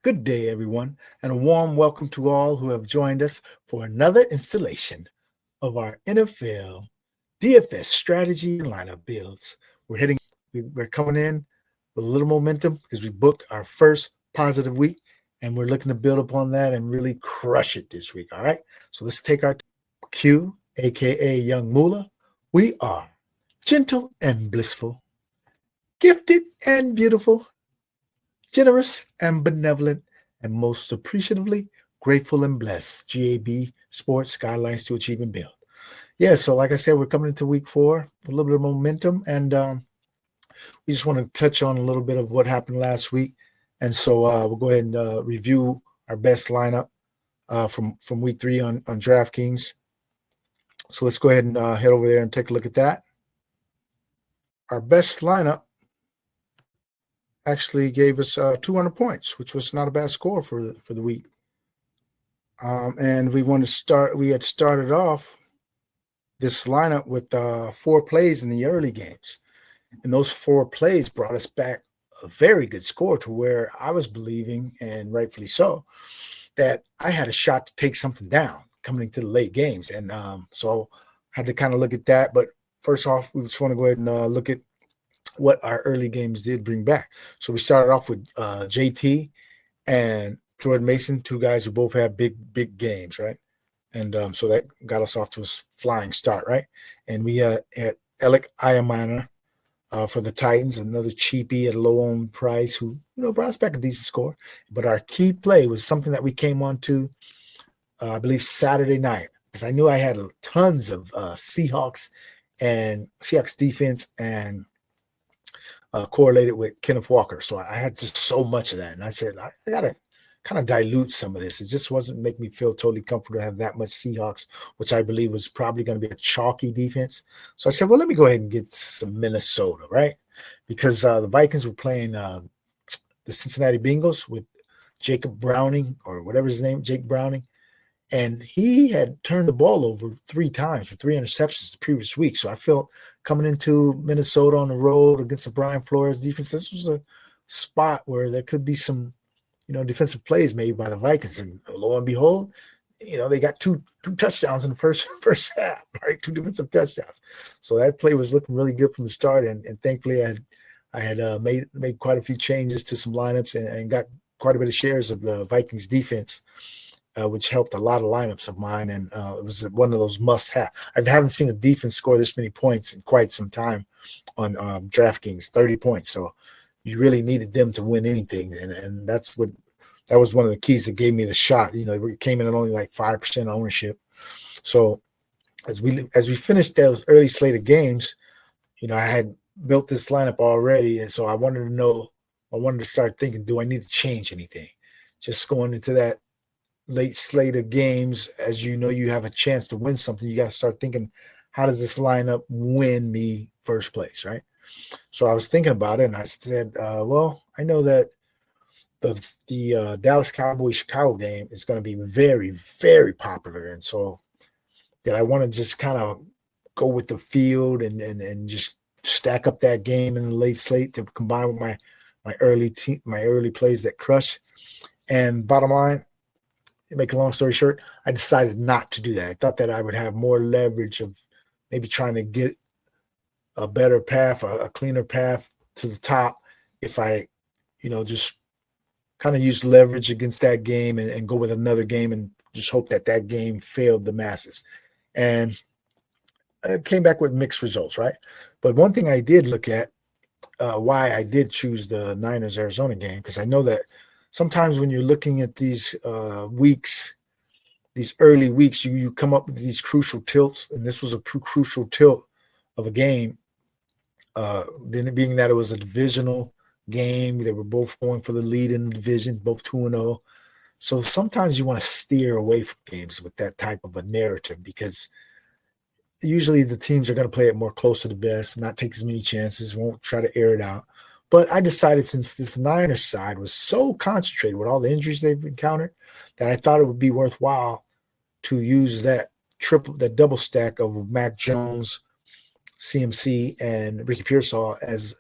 Good day, everyone, and a warm welcome to all who have joined us for another installation of our NFL DFS strategy and lineup builds. We're coming in with a little momentum because we booked our first positive week, and we're looking to build upon that and really crush it this week. All right, so let's take our Q, aka Young Moolah. We are gentle and blissful, gifted and beautiful, generous and benevolent, and most appreciatively grateful and blessed. GAB Sports, Guidelines to Achieve and Build. Yeah, so like I said, we're coming into week 4 with a little bit of momentum, and we just want to touch on a little bit of what happened last week. And so we'll go ahead and review our best lineup from week 3 on DraftKings. So let's go ahead and head over there and take a look at that. Our best lineup actually gave us 200 points, which was not a bad score for the week. And we had started off this lineup with 4 plays in the early games. And those 4 plays brought us back a very good score to where I was believing, and rightfully so, that I had a shot to take something down coming into the late games. And so I had to kind of look at that. But first off, we just want to go ahead and look at what our early games did bring back. So we started off with JT and Jordan Mason, 2 guys who both had big games, right? And so that got us off to a flying start, right? And we had Alec Ayamana for the Titans, another cheapie at a low-owned price who brought us back a decent score. But our key play was something that we came on to, I believe, Saturday night, because I knew I had tons of Seahawks defense and correlated with Kenneth Walker. So I had just so much of that. And I said, I got to kind of dilute some of this. It just wasn't making me feel totally comfortable to have that much Seahawks, which I believe was probably going to be a chalky defense. So I said, well, let me go ahead and get some Minnesota, right? Because the Vikings were playing the Cincinnati Bengals with Jacob Browning, or whatever his name, Jake Browning. And he had turned the ball over 3 times for 3 interceptions the previous week. So I felt coming into Minnesota on the road against the Brian Flores defense, this was a spot where there could be some, defensive plays made by the Vikings. And lo and behold, they got two touchdowns in the first half, right? 2 defensive touchdowns. So that play was looking really good from the start. And thankfully I had made quite a few changes to some lineups and got quite a bit of shares of the Vikings defense, which helped a lot of lineups of mine. And it was one of those must-have. I haven't seen a defense score this many points in quite some time on DraftKings, 30 points. So you really needed them to win anything. And that was one of the keys that gave me the shot. We came in at only like 5% ownership. So as we finished those early slate of games, I had built this lineup already. And so I wanted to start thinking, do I need to change anything? Just going into that late slate of games, as you have a chance to win something, you got to start thinking, how does this lineup win me first place, right? So I was thinking about it, and I said, well, I know that the Dallas Cowboys Chicago game is going to be very, very popular, and so that I want to just kind of go with the field and just stack up that game in the late slate to combine with my early plays that crush. And bottom line, to make a long story short, I decided not to do that. I thought that I would have more leverage of maybe trying to get a better path, a cleaner path to the top if I, just kind of use leverage against that game and go with another game and just hope that game failed the masses. And I came back with mixed results, right? But one thing I did look at, why I did choose the Niners-Arizona game, because I know that sometimes when you're looking at these weeks, these early weeks, you come up with these crucial tilts, and this was a crucial tilt of a game, being that it was a divisional game. They were both going for the lead in the division, both 2-0. So sometimes you want to steer away from games with that type of a narrative, because usually the teams are going to play it more close to the vest, not take as many chances, won't try to air it out. But I decided, since this Niners side was so concentrated with all the injuries they've encountered, that I thought it would be worthwhile to use that double stack of Mac Jones, CMC, and Ricky Pearsall as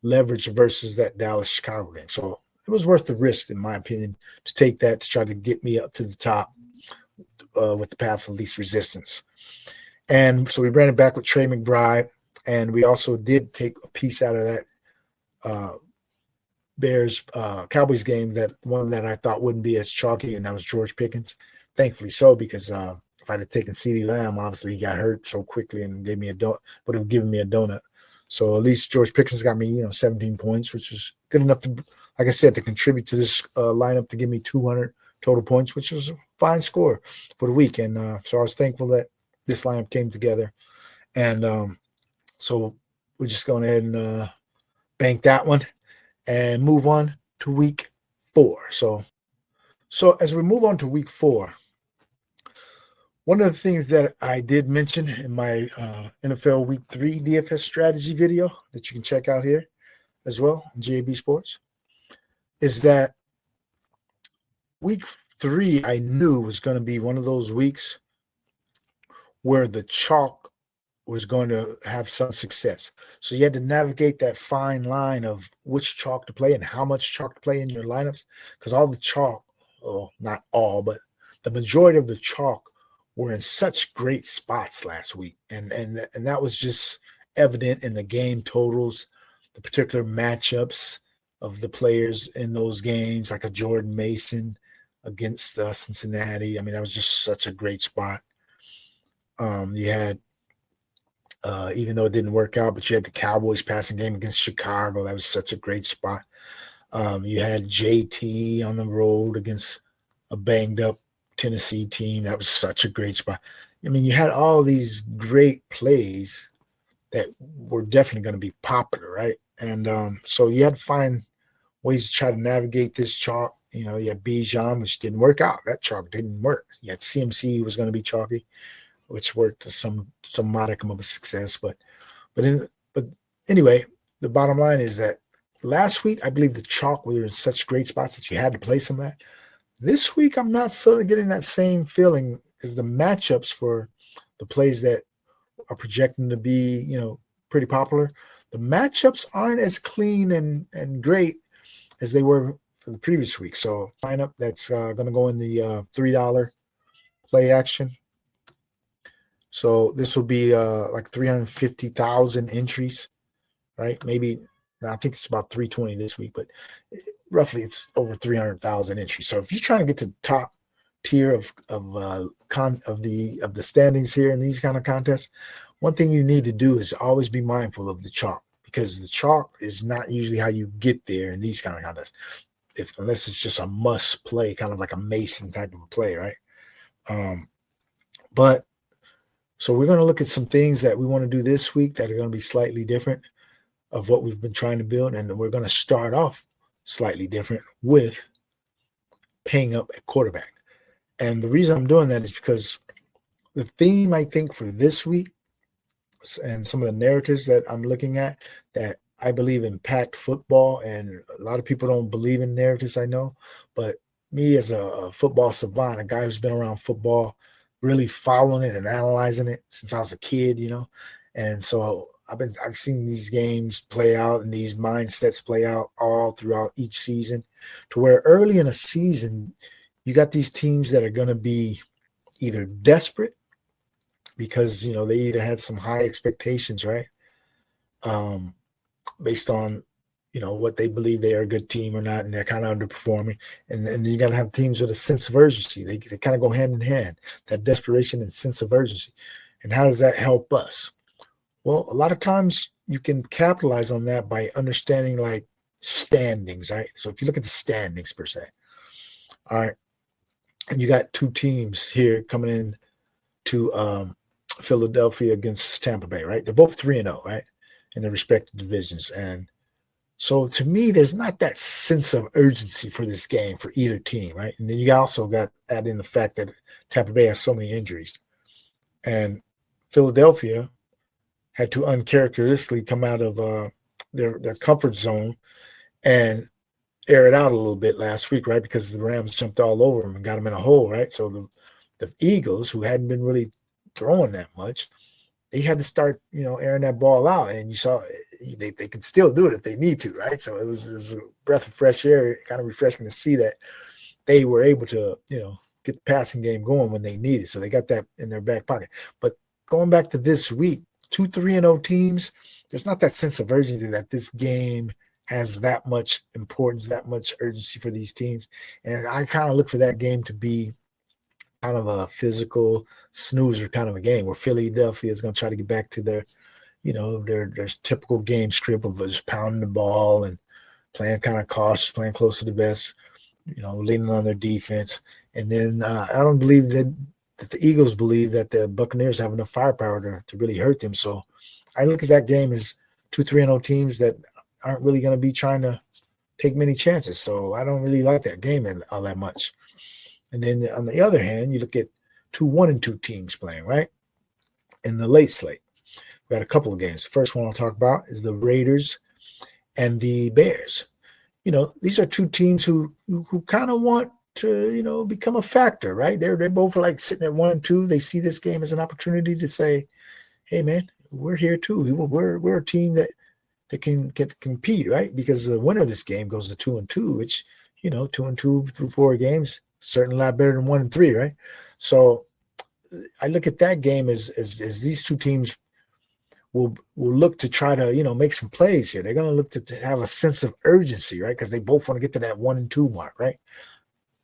leverage versus that Dallas-Chicago game. So was worth the risk, in my opinion, to take that to try to get me up to the top with the path of least resistance. And so we ran it back with Trey McBride, and we also did take a piece out of that Bears Cowboys game, that one that I thought wouldn't be as chalky, and that was George Pickens. Thankfully so, because if I'd have taken CeeDee Lamb, obviously he got hurt so quickly and gave me would have given me a donut. So at least George Pickens got me, 17 points, which is good enough to, like I said, to contribute to this lineup to give me 200 total points, which was a fine score for the week. And so I was thankful that this lineup came together. And so we're just going ahead and bank that one and move on to week 4. So as we move on to week 4, one of the things that I did mention in my NFL Week 3 DFS strategy video that you can check out here as well in GAB Sports is that week 3 I knew was going to be one of those weeks where the chalk was going to have some success. So you had to navigate that fine line of which chalk to play and how much chalk to play in your lineups, because all the chalk, not all, but the majority of the chalk were in such great spots last week. And that was just evident in the game totals, the particular matchups of the players in those games, like a Jordan Mason against Cincinnati. I mean, that was just such a great spot. You had, even though it didn't work out, but you had the Cowboys passing game against Chicago. That was such a great spot. You had JT on the road against a banged up Tennessee team. That was such a great spot. I mean, you had all these great plays that were definitely going to be popular, right? And so you had to find ways to try to navigate this chalk. You had Bijan, which didn't work out. That chalk didn't work. You had CMC, who was going to be chalky, which worked to some modicum of a success. But anyway, the bottom line is that last week, I believe the chalk were in such great spots that you had to play some of that. This week, I'm not getting that same feeling, because the matchups for the plays that are projecting to be, pretty popular, the matchups aren't as clean and great as they were for the previous week. So lineup that's going to go in the $3 play action. So this will be like 350,000 entries, right? Maybe, I think it's about 320 this week, but roughly it's over 300,000 entries. So if you're trying to get to the top tier of the standings here in these kind of contests, one thing you need to do is always be mindful of the chalk, because the chalk is not usually how you get there in these kind of contests, unless it's just a must play, kind of like a Mason type of a play, right? But so we're going to look at some things that we want to do this week that are going to be slightly different of what we've been trying to build, and we're going to start off slightly different with paying up at quarterback. And the reason I'm doing that is because the theme, I think, for this week and some of the narratives that I'm looking at that I believe impact football, and a lot of people don't believe in narratives, I know, but me as a football savant, a guy who's been around football, really following it and analyzing it since I was a kid, and so I've seen these games play out and these mindsets play out all throughout each season, to where early in a season, you got these teams that are going to be either desperate because, they either had some high expectations, right? Based on, what they believe they are a good team or not, and they're kind of underperforming. And then you got to have teams with a sense of urgency. They kind of go hand in hand, that desperation and sense of urgency. And how does that help us? Well, a lot of times you can capitalize on that by understanding like standings, right? So if you look at the standings per se, all right, and you got two teams here coming in to Philadelphia against Tampa Bay, right? They're both 3-0, right, in their respective divisions. And so to me, there's not that sense of urgency for this game for either team, right? And then you also got add in the fact that Tampa Bay has so many injuries. And Philadelphia had to uncharacteristically come out of their comfort zone and air it out a little bit last week, right? Because the Rams jumped all over them and got them in a hole, right? So the Eagles, who hadn't been really throwing that much, they had to start, airing that ball out. And you saw they can still do it if they need to, right? So it was a breath of fresh air, kind of refreshing to see that they were able to, get the passing game going when they needed. So they got that in their back pocket. But going back to this week, 2 3-0 teams, there's not that sense of urgency that this game has that much importance, that much urgency for these teams. And I kind of look for that game to be kind of a physical snoozer kind of a game where Philadelphia is going to try to get back to their typical game script of just pounding the ball and playing kind of cautious, playing close to the vest, leaning on their defense. And then I don't believe that the Eagles believe that the Buccaneers have enough firepower to really hurt them. So I look at that game as 2 3-0 teams that aren't really going to be trying to take many chances. So I don't really like that game all that much. And then on the other hand, you look at 2 1-2 teams playing, right? In the late slate. We got a couple of games. The first one I'll talk about is the Raiders and the Bears. These are 2 teams who kind of want to, become a factor, right? They're both like sitting at 1-2. They see this game as an opportunity to say, hey, man, we're here too. We're a team that can compete, right? Because the winner of this game goes to 2-2, which, 2-2 through 4 games, certainly a lot better than 1-3, right? So I look at that game as these 2 teams will look to try to, make some plays here. They're going to look to have a sense of urgency, right? Because they both want to get to that 1-2 mark, right?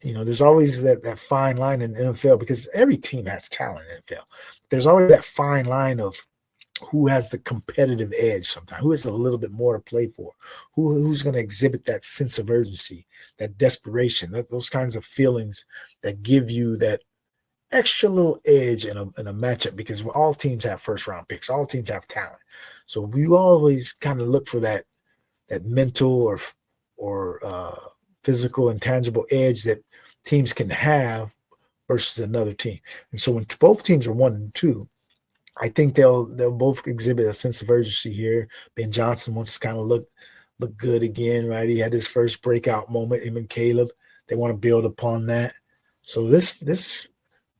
There's always that fine line in the NFL because every team has talent in the NFL. There's always that fine line of who has the competitive edge sometimes, who has a little bit more to play for, who's going to exhibit that sense of urgency, that desperation, those kinds of feelings that give you that extra little edge in a matchup because all teams have first-round picks. All teams have talent. So we always kind of look for that mental or physical and tangible edge that teams can have versus another team. And so when both teams are 1-2, I think they'll both exhibit a sense of urgency here. Ben Johnson wants to kind of look good again, right? He had his first breakout moment, him and Caleb. They want to build upon that. So this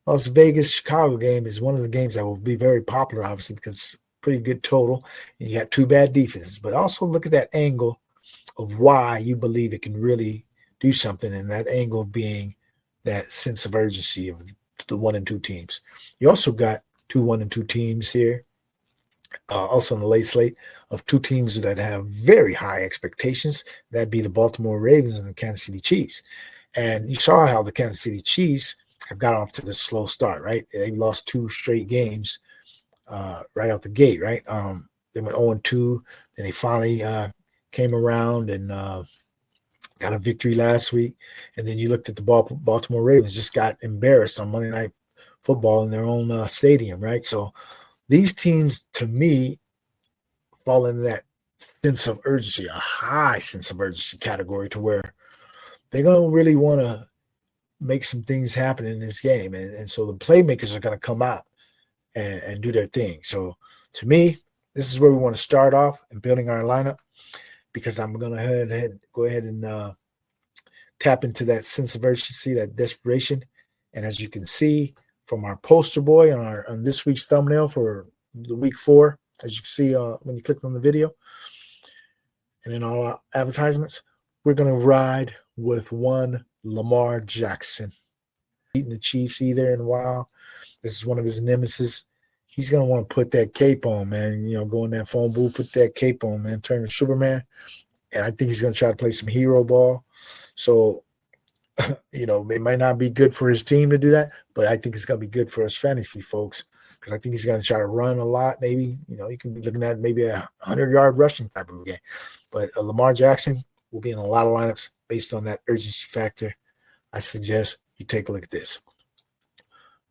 Las Vegas-Chicago game is one of the games that will be very popular, obviously, because it's pretty good total. And you got 2 bad defenses. But also look at that angle of why you believe it can really do something, and that angle being that sense of urgency of the 1-2 teams. You also got 2 1-2 teams here, also on the late slate of 2 teams that have very high expectations. That'd be the Baltimore Ravens and the Kansas City Chiefs. And you saw how the Kansas City Chiefs have got off to this slow start, right? They lost 2 straight games right out the gate, right? They went 0-2, then they finally came around and got a victory last week. And then you looked at the Baltimore Ravens, just got embarrassed on Monday Night Football in their own stadium, right? So these teams, to me, fall into that sense of urgency, a high sense of urgency category to where they're going to really want to make some things happen in this game. And so the playmakers are going to come out and do their thing. So to me, this is where we want to start off in building our lineup, because I'm going to go ahead and tap into that sense of urgency, that desperation. And as you can see from our poster boy on this week's thumbnail for the week 4, as you can see when you click on the video, and in all our advertisements, we're going to ride with one Lamar Jackson. Beating the Chiefs either in a while. This is one of his nemesis. He's going to want to put that cape on, man. Go in that phone booth, put that cape on, man. Turn to Superman. And I think he's going to try to play some hero ball. So, it might not be good for his team to do that, but I think it's going to be good for us fantasy folks, because I think he's going to try to run a lot. Maybe, you can be looking at maybe a 100-yard rushing type of game. But Lamar Jackson will be in a lot of lineups based on that urgency factor. I suggest you take a look at this.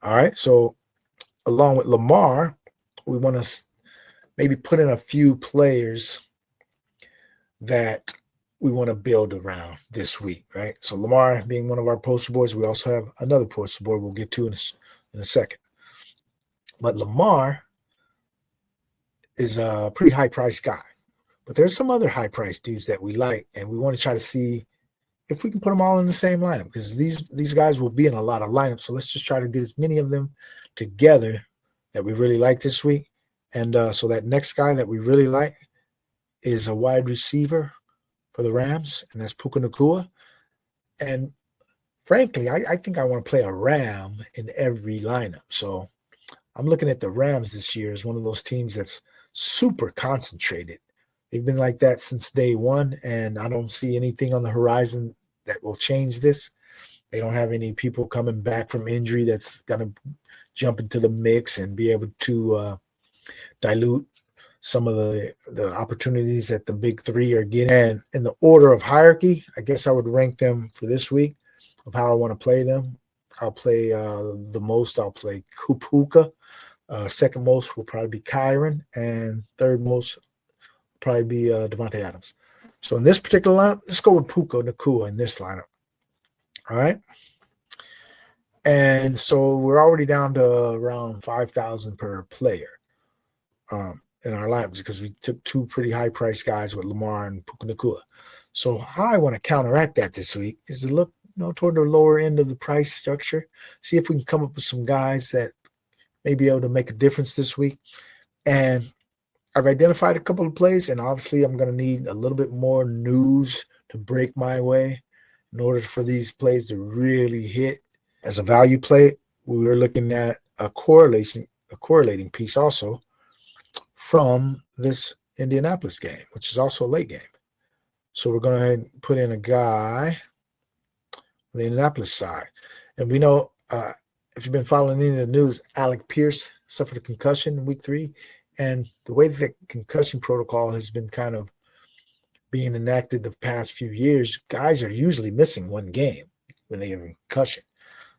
All right, so along with Lamar, we want to maybe put in a few players that we want to build around this week, right? So Lamar being one of our poster boys, we also have another poster boy we'll get to in a second. But Lamar is a pretty high-priced guy. But there's some other high-priced dudes that we like, and we want to try to see if we can put them all in the same lineup, because these guys will be in a lot of lineups. So let's just try to get as many of them together that we really like this week. And so that next guy that we really like is a wide receiver for the Rams, and that's Puka Nacua. And frankly, I think I want to play a Ram in every lineup. So I'm looking at the Rams this year as one of those teams that's super concentrated. They've been like that since day one, and I don't see anything on the horizon that will change this. They don't have any people coming back from injury that's going to jump into the mix and be able to dilute some of the opportunities that the big three are getting. And in the order of hierarchy, I guess I would rank them for this week of how I want to play them. I'll play the most. I'll play Puka. Second most will probably be Kyron, and third most will probably be Devontae Adams. So in this particular lineup, let's go with Puka Nacua in this lineup. All right. And so we're already down to around 5,000 per player in our lineups because we took two pretty high-priced guys with Lamar and Puka Nacua. So how I want to counteract that this week is to look toward the lower end of the price structure, see if we can come up with some guys that may be able to make a difference this week. And I've identified a couple of plays, and obviously I'm going to need a little bit more news to break my way in order for these plays to really hit. As a value play, we were looking at a correlating piece also from this Indianapolis game, which is also a late game. So we're going to go ahead and put in a guy on the Indianapolis side. And we know, if you've been following any of the news, Alec Pierce suffered a concussion in week 3. And the way that concussion protocol has been kind of being enacted the past few years, guys are usually missing one game when they have a concussion.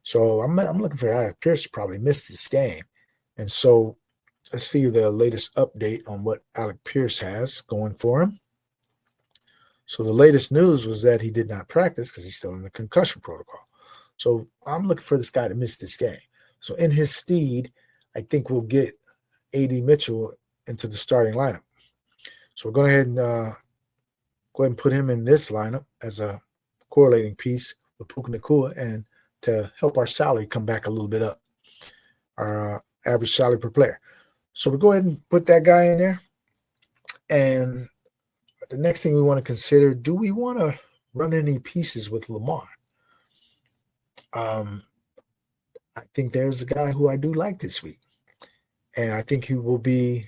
So I'm looking for Alec Pierce to probably miss this game. And so let's see the latest update on what Alec Pierce has going for him. So the latest news was that he did not practice because he's still in the concussion protocol. So I'm looking for this guy to miss this game. So in his stead, I think we'll get A.D. Mitchell into the starting lineup. So we're going ahead and put him in this lineup as a correlating piece with Puka Nacua and to help our salary come back a little bit up, our average salary per player. So we'll go ahead and put that guy in there. And the next thing we want to consider, do we want to run any pieces with Lamar? I think there's a guy who I do like this week. And I think he will be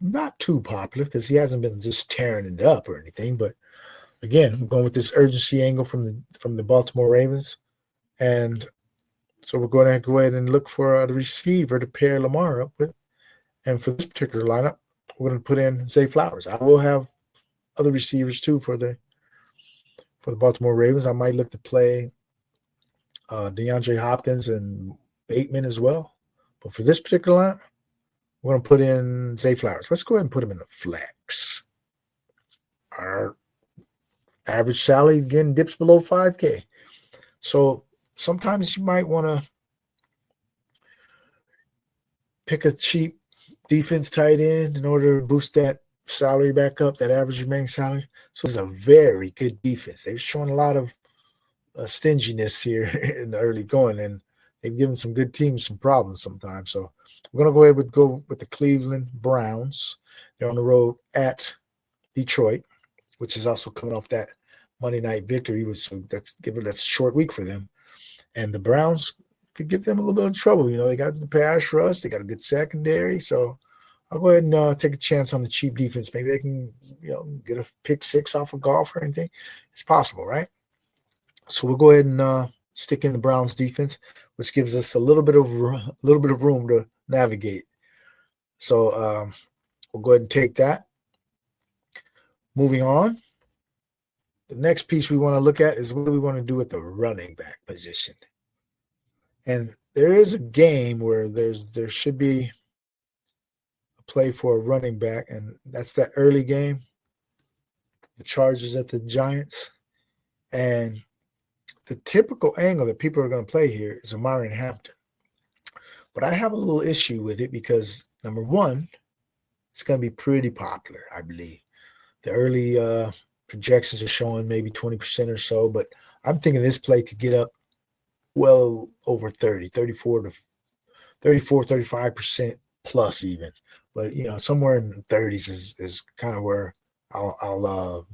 not too popular because he hasn't been just tearing it up or anything. But again, I'm going with this urgency angle from the Baltimore Ravens. And so we're going to go ahead and look for a receiver to pair Lamar up with. And for this particular lineup, we're going to put in Zay Flowers. I will have other receivers too for the Baltimore Ravens. I might look to play DeAndre Hopkins and Bateman as well. But for this particular lineup, we're going to put in Zay Flowers. Let's go ahead and put him in the flex. Our average salary, again, dips below $5K. So sometimes you might want to pick a cheap defense tight end in order to boost that salary back up, that average remaining salary. So it's a very good defense. They've shown a lot of stinginess here in the early going, and they've given some good teams some problems sometimes. So we're going to go with the Cleveland Browns. They're on the road at Detroit, which is also coming off that Monday night victory. So that's a short week for them. And the Browns could give them a little bit of trouble. They got the pass rush. They got a good secondary. So I'll go ahead and take a chance on the cheap defense. Maybe they can, get a pick 6 off of golf or anything. It's possible, right? So we'll go ahead and stick in the Browns defense, which gives us a little bit of room to navigate. So we'll go ahead and take that. Moving on. The next piece we want to look at is what do we want to do with the running back position. And there is a game where there should be a play for a running back, and that's that early game, the Chargers at the Giants. And the typical angle that people are going to play here is Omarion Hampton. But I have a little issue with it because, number one, it's going to be pretty popular, I believe. The early projections are showing maybe 20% or so, but I'm thinking this play could get up well over 35% plus even but somewhere in the 30s is kind of where I'll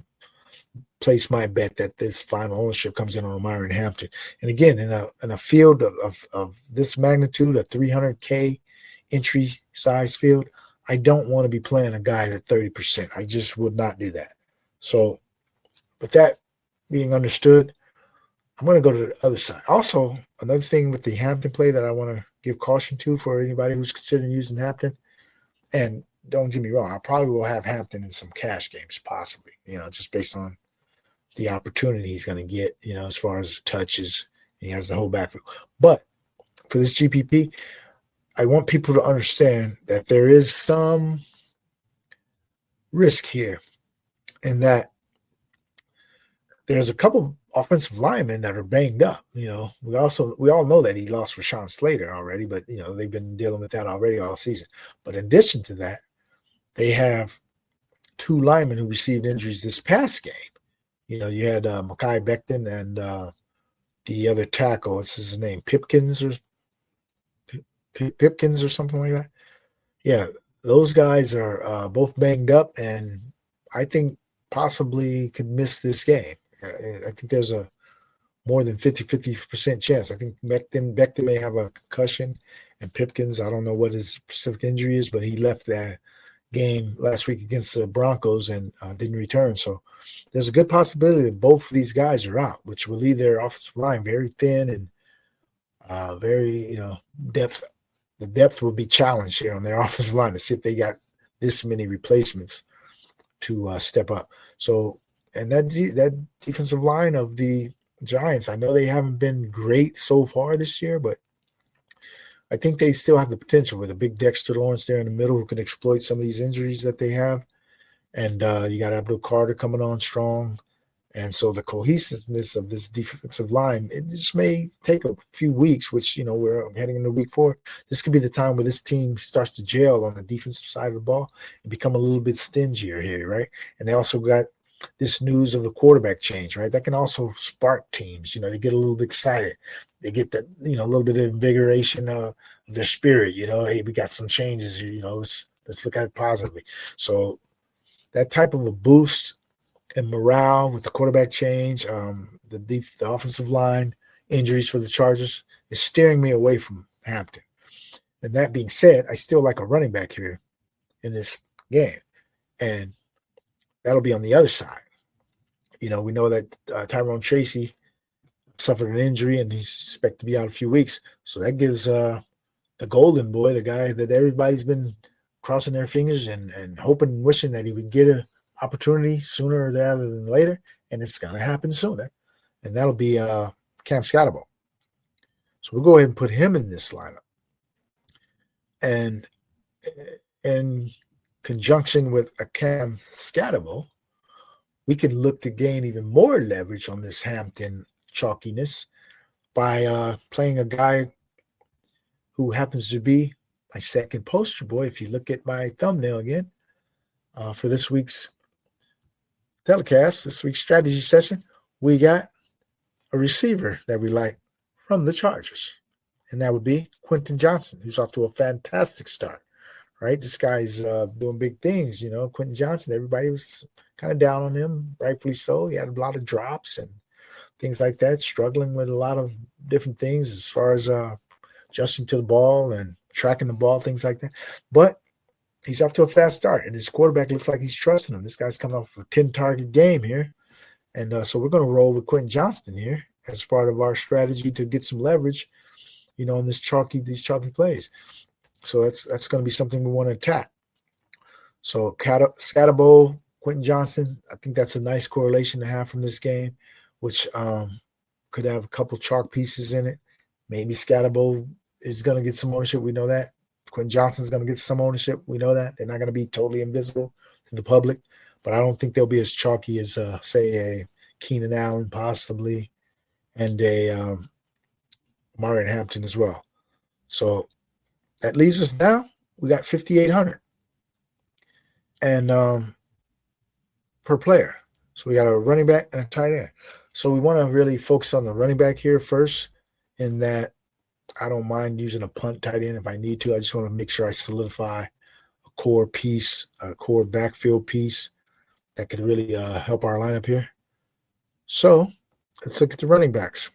place my bet that this final ownership comes in on Myron Hampton. And again, in a field of this magnitude, a 300K entry size field, I don't want to be playing a guy at 30%. I just would not do that. So with that being understood, I'm going to go to the other side. Also, another thing with the Hampton play that I want to give caution to for anybody who's considering using Hampton, and don't get me wrong, I probably will have Hampton in some cash games, possibly, just based on the opportunity he's going to get, as far as touches. He has the whole backfield. But for this GPP, I want people to understand that there is some risk here in that there's a couple offensive linemen that are banged up. We all know that he lost Rashawn Slater already, but they've been dealing with that already all season. But in addition to that, they have two linemen who received injuries this past game. You had Mekhi Becton and the other tackle, what's his name, Pipkins or something like that. Yeah, those guys are both banged up, and I think possibly could miss this game. I think there's a more than 50% chance. I think Becton may have a concussion, and Pipkins, I don't know what his specific injury is, but he left that game last week against the Broncos and didn't return. So there's a good possibility that both of these guys are out, which will leave their offensive line very thin and very, depth. The depth will be challenged here on their offensive line to see if they got this many replacements to step up. So, and that defensive line of the Giants, I know they haven't been great so far this year, but I think they still have the potential with a big Dexter Lawrence there in the middle who can exploit some of these injuries that they have. And you got Abdul Carter coming on strong. And so the cohesiveness of this defensive line, it just may take a few weeks, which, we're heading into week 4. This could be the time where this team starts to gel on the defensive side of the ball and become a little bit stingier here, right? And they also got this news of the quarterback change, right? That can also spark teams. They get a little bit excited. They get that, a little bit of invigoration of their spirit. Hey, we got some changes here. Let's look at it positively. So that type of a boost and morale with the quarterback change, the offensive line injuries for the Chargers is steering me away from Hampton. And that being said, I still like a running back here in this game, and that'll be on the other side. We know that Tyrone Tracy suffered an injury and he's expected to be out a few weeks. So that gives the golden boy, the guy that everybody's been crossing their fingers and hoping and wishing that he would get an opportunity sooner rather than later, and it's going to happen sooner. And that'll be Cam Scatterbo. So we'll go ahead and put him in this lineup. And in conjunction with a Cam Scatterbo, we can look to gain even more leverage on this Hampton chalkiness by playing a guy who happens to be my second poster boy. If you look at my thumbnail again for this week's telecast, this week's strategy session, we got a receiver that we like from the Chargers, and that would be Quentin Johnson, who's off to a fantastic start. Right, this guy's doing big things. Quentin Johnson, everybody was kind of down on him, rightfully so. He had a lot of drops and things like that, struggling with a lot of different things as far as adjusting to the ball and tracking the ball, things like that. But he's off to a fast start, and his quarterback looks like he's trusting him. This guy's coming off a 10-target game here. And so we're going to roll with Quentin Johnston here as part of our strategy to get some leverage, in these chalky plays. So that's going to be something we want to attack. So Scatterbo, Quentin Johnson, I think that's a nice correlation to have from this game, which could have a couple chalk pieces in it. Maybe Scatterbo is going to get some ownership. We know that. Quentin Johnson's going to get some ownership. We know that. They're not going to be totally invisible to the public, but I don't think they'll be as chalky as, say, a Keenan Allen possibly and a Myron Hampton as well. So that leaves us now. We got 5,800 and per player. So we got a running back and a tight end. So we want to really focus on the running back here first, in that I don't mind using a punt tight end if I need to. I just want to make sure I solidify a core piece, a core backfield piece that could really help our lineup here. So let's look at the running backs.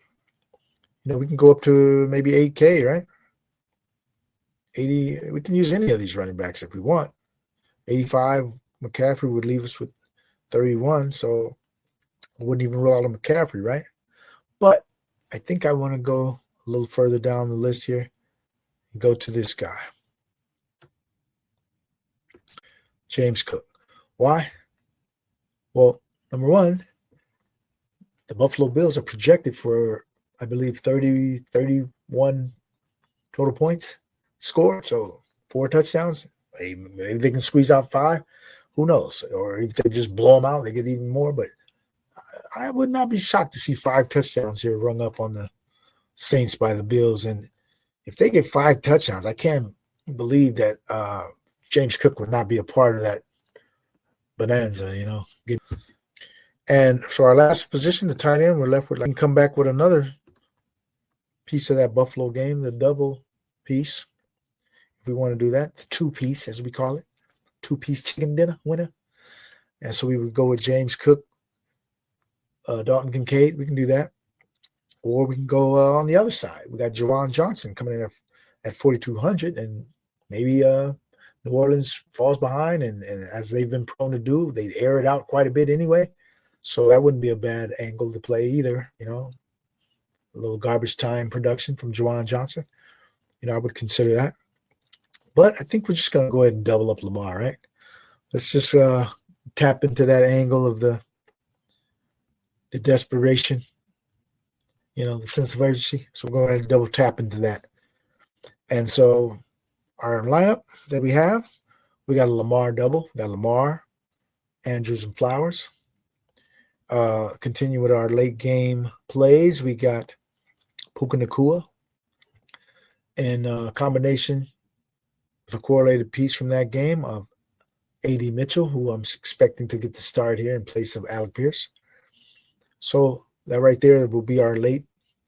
We can go up to maybe 8K, right? 80. We can use any of these running backs if we want. 85, McCaffrey would leave us with 31, so I wouldn't even roll out on McCaffrey, right? But I think I want to go a little further down the list here and go to this guy, James Cook. Why? Well, number one, the Buffalo Bills are projected for, I believe, 31 total points scored, so 4 touchdowns. Maybe they can squeeze out 5. Who knows? Or if they just blow them out, they get even more. But I would not be shocked to see 5 touchdowns here rung up on the Saints by the Bills. And if they get 5 touchdowns, I can't believe that James Cook would not be a part of that bonanza, And for our last position, the tight end, we're left with come back with another piece of that Buffalo game, the double piece. If we want to do that, the 2-piece, as we call it, 2-piece chicken dinner winner. And so we would go with James Cook, Dalton Kincaid. We can do that. Or we can go on the other side. We got Juwan Johnson coming in at 4,200, and maybe New Orleans falls behind, and as they've been prone to do, they air it out quite a bit anyway. So that wouldn't be a bad angle to play either, a little garbage time production from Juwan Johnson. I would consider that. But I think we're just going to go ahead and double up Lamar, right? Let's just tap into that angle of the desperation, the sense of urgency. So we're going to double tap into that. And so our lineup that we have, we got a Lamar double. We got Lamar, Andrews, and Flowers. Continue with our late game plays. We got Puka Nacua in combination with a correlated piece from that game of A.D. Mitchell, who I'm expecting to get the start here in place of Alec Pierce. So that right there will be our late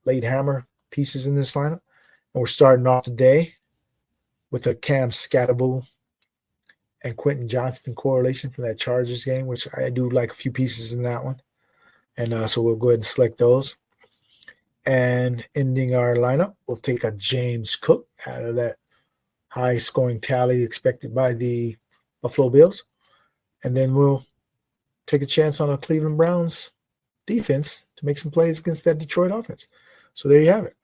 hammer pieces in this lineup. And we're starting off today with a Cam Scatterbull and Quentin Johnston correlation from that Chargers game, which I do like a few pieces in that one. And so we'll go ahead and select those. And ending our lineup, we'll take a James Cook out of that high scoring tally expected by the Buffalo Bills. And then we'll take a chance on a Cleveland Browns defense to make some plays against that Detroit offense. So there you have it.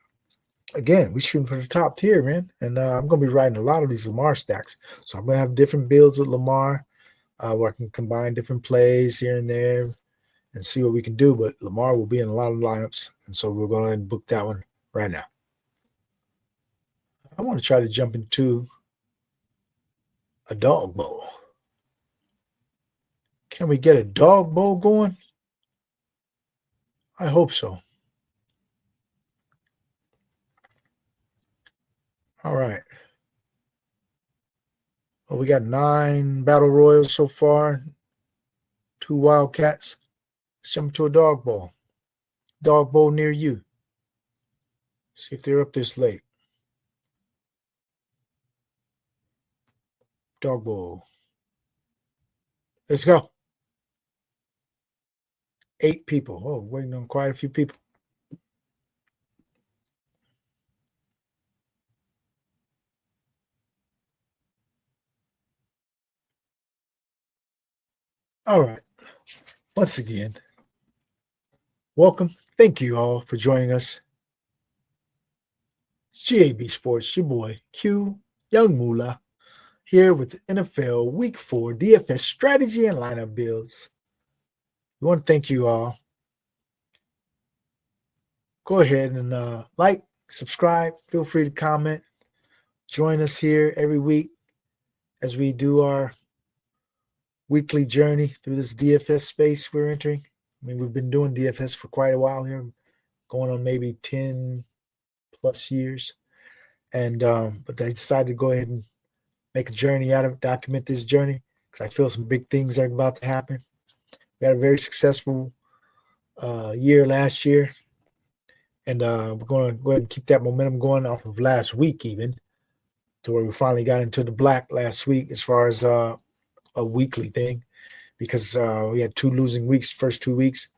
Again, we're shooting for the top tier, man. And I'm going to be riding a lot of these Lamar stacks. So I'm going to have different builds with Lamar where I can combine different plays here and there and see what we can do. But Lamar will be in a lot of lineups. And so we're going to book that one right now. I want to try to jump into a dog bowl. Can we get a dog bowl going? I hope so. All right. Well, we got 9 battle royals so far, 2 wildcats. Let's jump into a dog bowl. Dog bowl near you. See if they're up this late. Dog bowl. Let's go. 8 people. Oh, waiting on quite a few people. All right. Once again, welcome. Thank you all for joining us. It's GAB Sports, your boy Q, Young Moolah, here with NFL Week 4 DFS strategy and lineup builds. We want to thank you all. Go ahead and like, subscribe. Feel free to comment. Join us here every week as we do our weekly journey through this DFS space we're entering. I mean, we've been doing DFS for quite a while here, going on maybe 10 plus years. And but I decided to go ahead and make a journey out of it, document this journey, because I feel some big things are about to happen. We had a very successful year last year. And we're going to go ahead and keep that momentum going off of last week even. to where we finally got into the black last week as far as a weekly thing, because we had 2 losing weeks, first 2 weeks,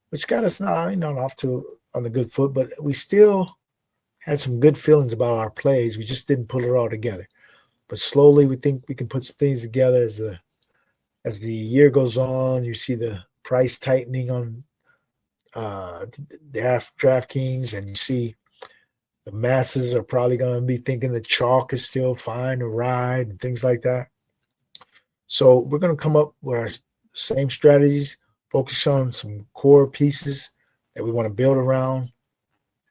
which got us now, off to on a good foot, but we still had some good feelings about our plays. We just didn't pull it all together. But slowly we think we can put some things together as the year goes on. You see the price tightening on DraftKings, and you see the masses are probably going to be thinking the chalk is still fine to ride and things like that. So we're going to come up with our same strategies, focus on some core pieces that we want to build around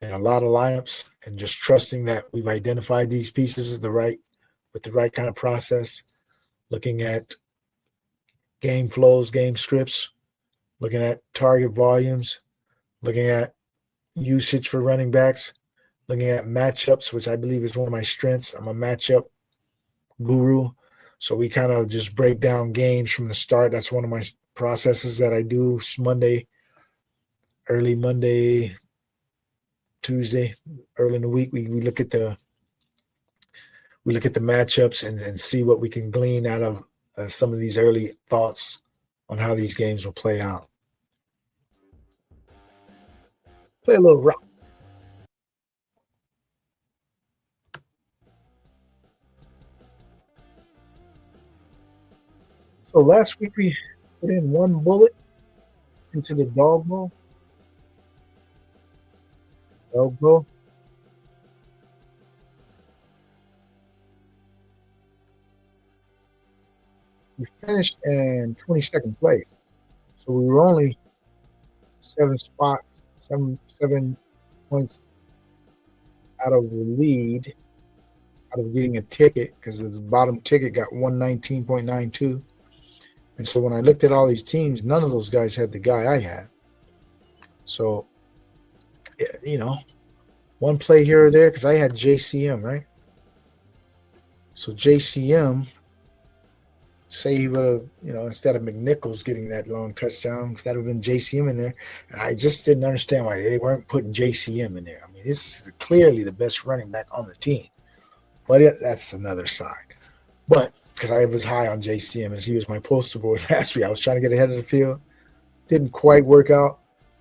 and a lot of lineups, and just trusting that we've identified these pieces with the right kind of process, looking at game flows, game scripts, looking at target volumes, looking at usage for running backs, looking at matchups, which I believe is one of my strengths. I'm a matchup guru. So we kind of just break down games from the start. That's one of my processes that I do early Monday, Tuesday, early in the week. We look at the matchups and see what we can glean out of some of these early thoughts on how these games will play out. Play a little rock. So last week we put in 1 bullet into the DAWGBOWL. DAWGBOWL. We finished in 22nd place. So we were only 7 points out of the lead, out of getting a ticket, because the bottom ticket got 119.92. And so when I looked at all these teams, none of those guys had the guy I had. So, one play here or there, because I had JCM, right? So JCM, say he would have, instead of McNichols getting that long touchdown, instead of been JCM in there. And I just didn't understand why they weren't putting JCM in there. I mean, this is clearly the best running back on the team. But that's another side. But because I was high on JCM as he was my poster boy last week, I was trying to get ahead of the field. Didn't quite work out,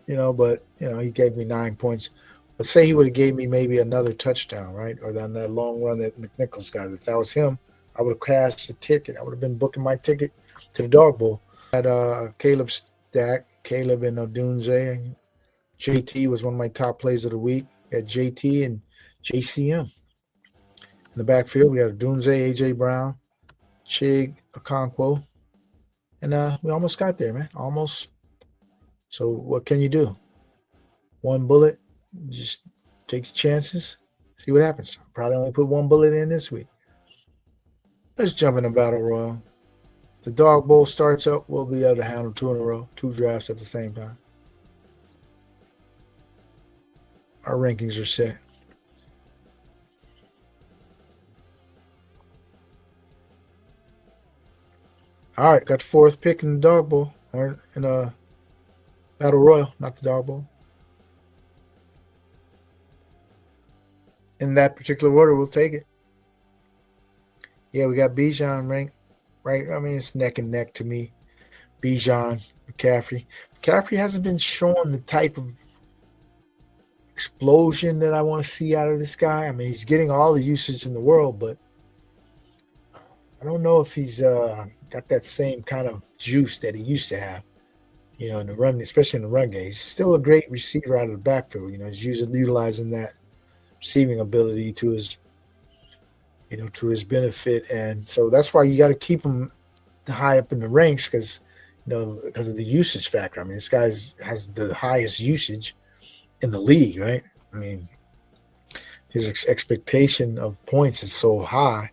but he gave me 9 points. But say he would have gave me maybe another touchdown, right? Or then that long run that McNichols got. If that was him, I would have cashed the ticket. I would have been booking my ticket to the DAWGBOWL. Had Caleb Stack, Caleb and Odunze. JT was one of my top plays of the week. We had JT and JCM. In the backfield, we had Odunze, AJ Brown, Chig, Okonkwo. And we almost got there, man. Almost. So what can you do? 1 bullet, just take your chances, see what happens. Probably only put 1 bullet in this week. Let's jump in the battle royal. The DAWGBOWL starts up. We'll be able to handle 2 in a row, 2 drafts at the same time. Our rankings are set. All right, got the 4th pick in the DAWGBOWL, or in a battle royal, not the DAWGBOWL. In that particular order, we'll take it. Yeah, we got Bijan ranked, right? I mean, it's neck and neck to me. Bijan, McCaffrey. McCaffrey hasn't been showing the type of explosion that I want to see out of this guy. I mean, he's getting all the usage in the world, but I don't know if he's got that same kind of juice that he used to have, in the run, especially in the run game. He's still a great receiver out of the backfield. He's utilizing that receiving ability to his benefit. And so that's why you got to keep him high up in the ranks because of the usage factor. I mean, this guy has the highest usage in the league, right? I mean, his expectation of points is so high,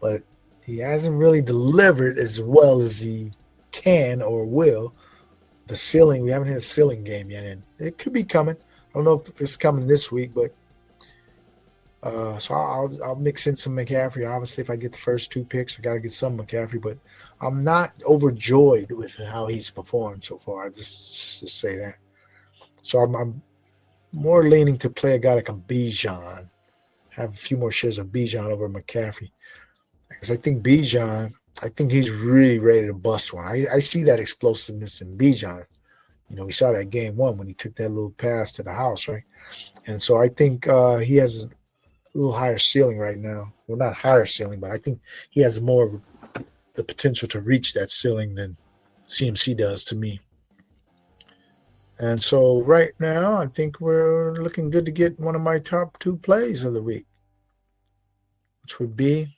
but he hasn't really delivered as well as he can or will. The ceiling, we haven't hit a ceiling game yet, and it could be coming. I don't know if it's coming this week, but so I'll mix in some McCaffrey. Obviously, if I get the first 2 picks, I got to get some McCaffrey, but I'm not overjoyed with how he's performed so far. I just say that. So I'm more leaning to play a guy like a Bijan, have a few more shares of Bijan over McCaffrey. Because I think Bijan, I think he's really ready to bust one. I see that explosiveness in Bijan. You know, we saw that game one when he took that little pass to the house, right? And so I think he has a little higher ceiling right now. Well, not higher ceiling, but I think he has more of the potential to reach that ceiling than CMC does to me. And so right now, I think we're looking good to get one of my top 2 plays of the week, which would be,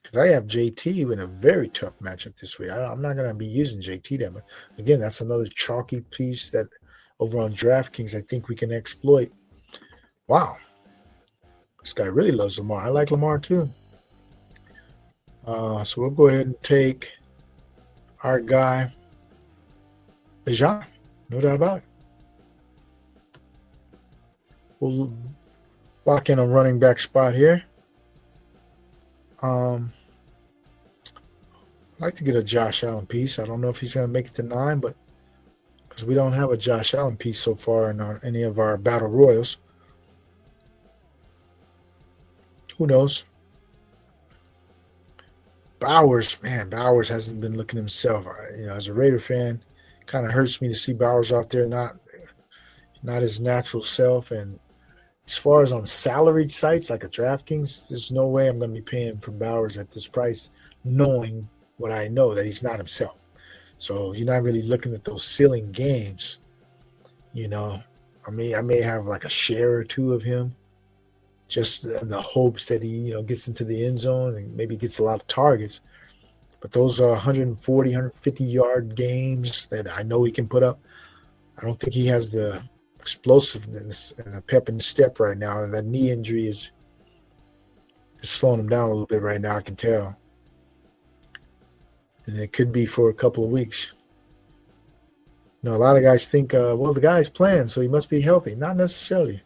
because I have JT in a very tough matchup this week. I'm not going to be using JT that much. Again, that's another chalky piece that over on DraftKings I think we can exploit. Wow. This guy really loves Lamar. I like Lamar too. So we'll go ahead and take our guy, Bijan. No doubt about it. We'll lock in a running back spot here. I'd like to get a Josh Allen piece. I don't know if he's going to make it to 9, but because we don't have a Josh Allen piece so far in any of our battle royals. Who knows? Bowers, man, Bowers hasn't been looking himself. As a Raider fan, kind of hurts me to see Bowers out there not his natural self. And as far as on salaried sites like a DraftKings, there's no way I'm going to be paying for Bowers at this price, knowing what I know, that he's not himself. So you're not really looking at those ceiling games. I may have like a share or 2 of him, just in the hopes that he, gets into the end zone and maybe gets a lot of targets. But those 140, 150-yard games that I know he can put up, I don't think he has the explosiveness and the pep in the step right now. And that knee injury is slowing him down a little bit right now, I can tell. And it could be for a couple of weeks. A lot of guys think, the guy's playing, so he must be healthy. Not necessarily.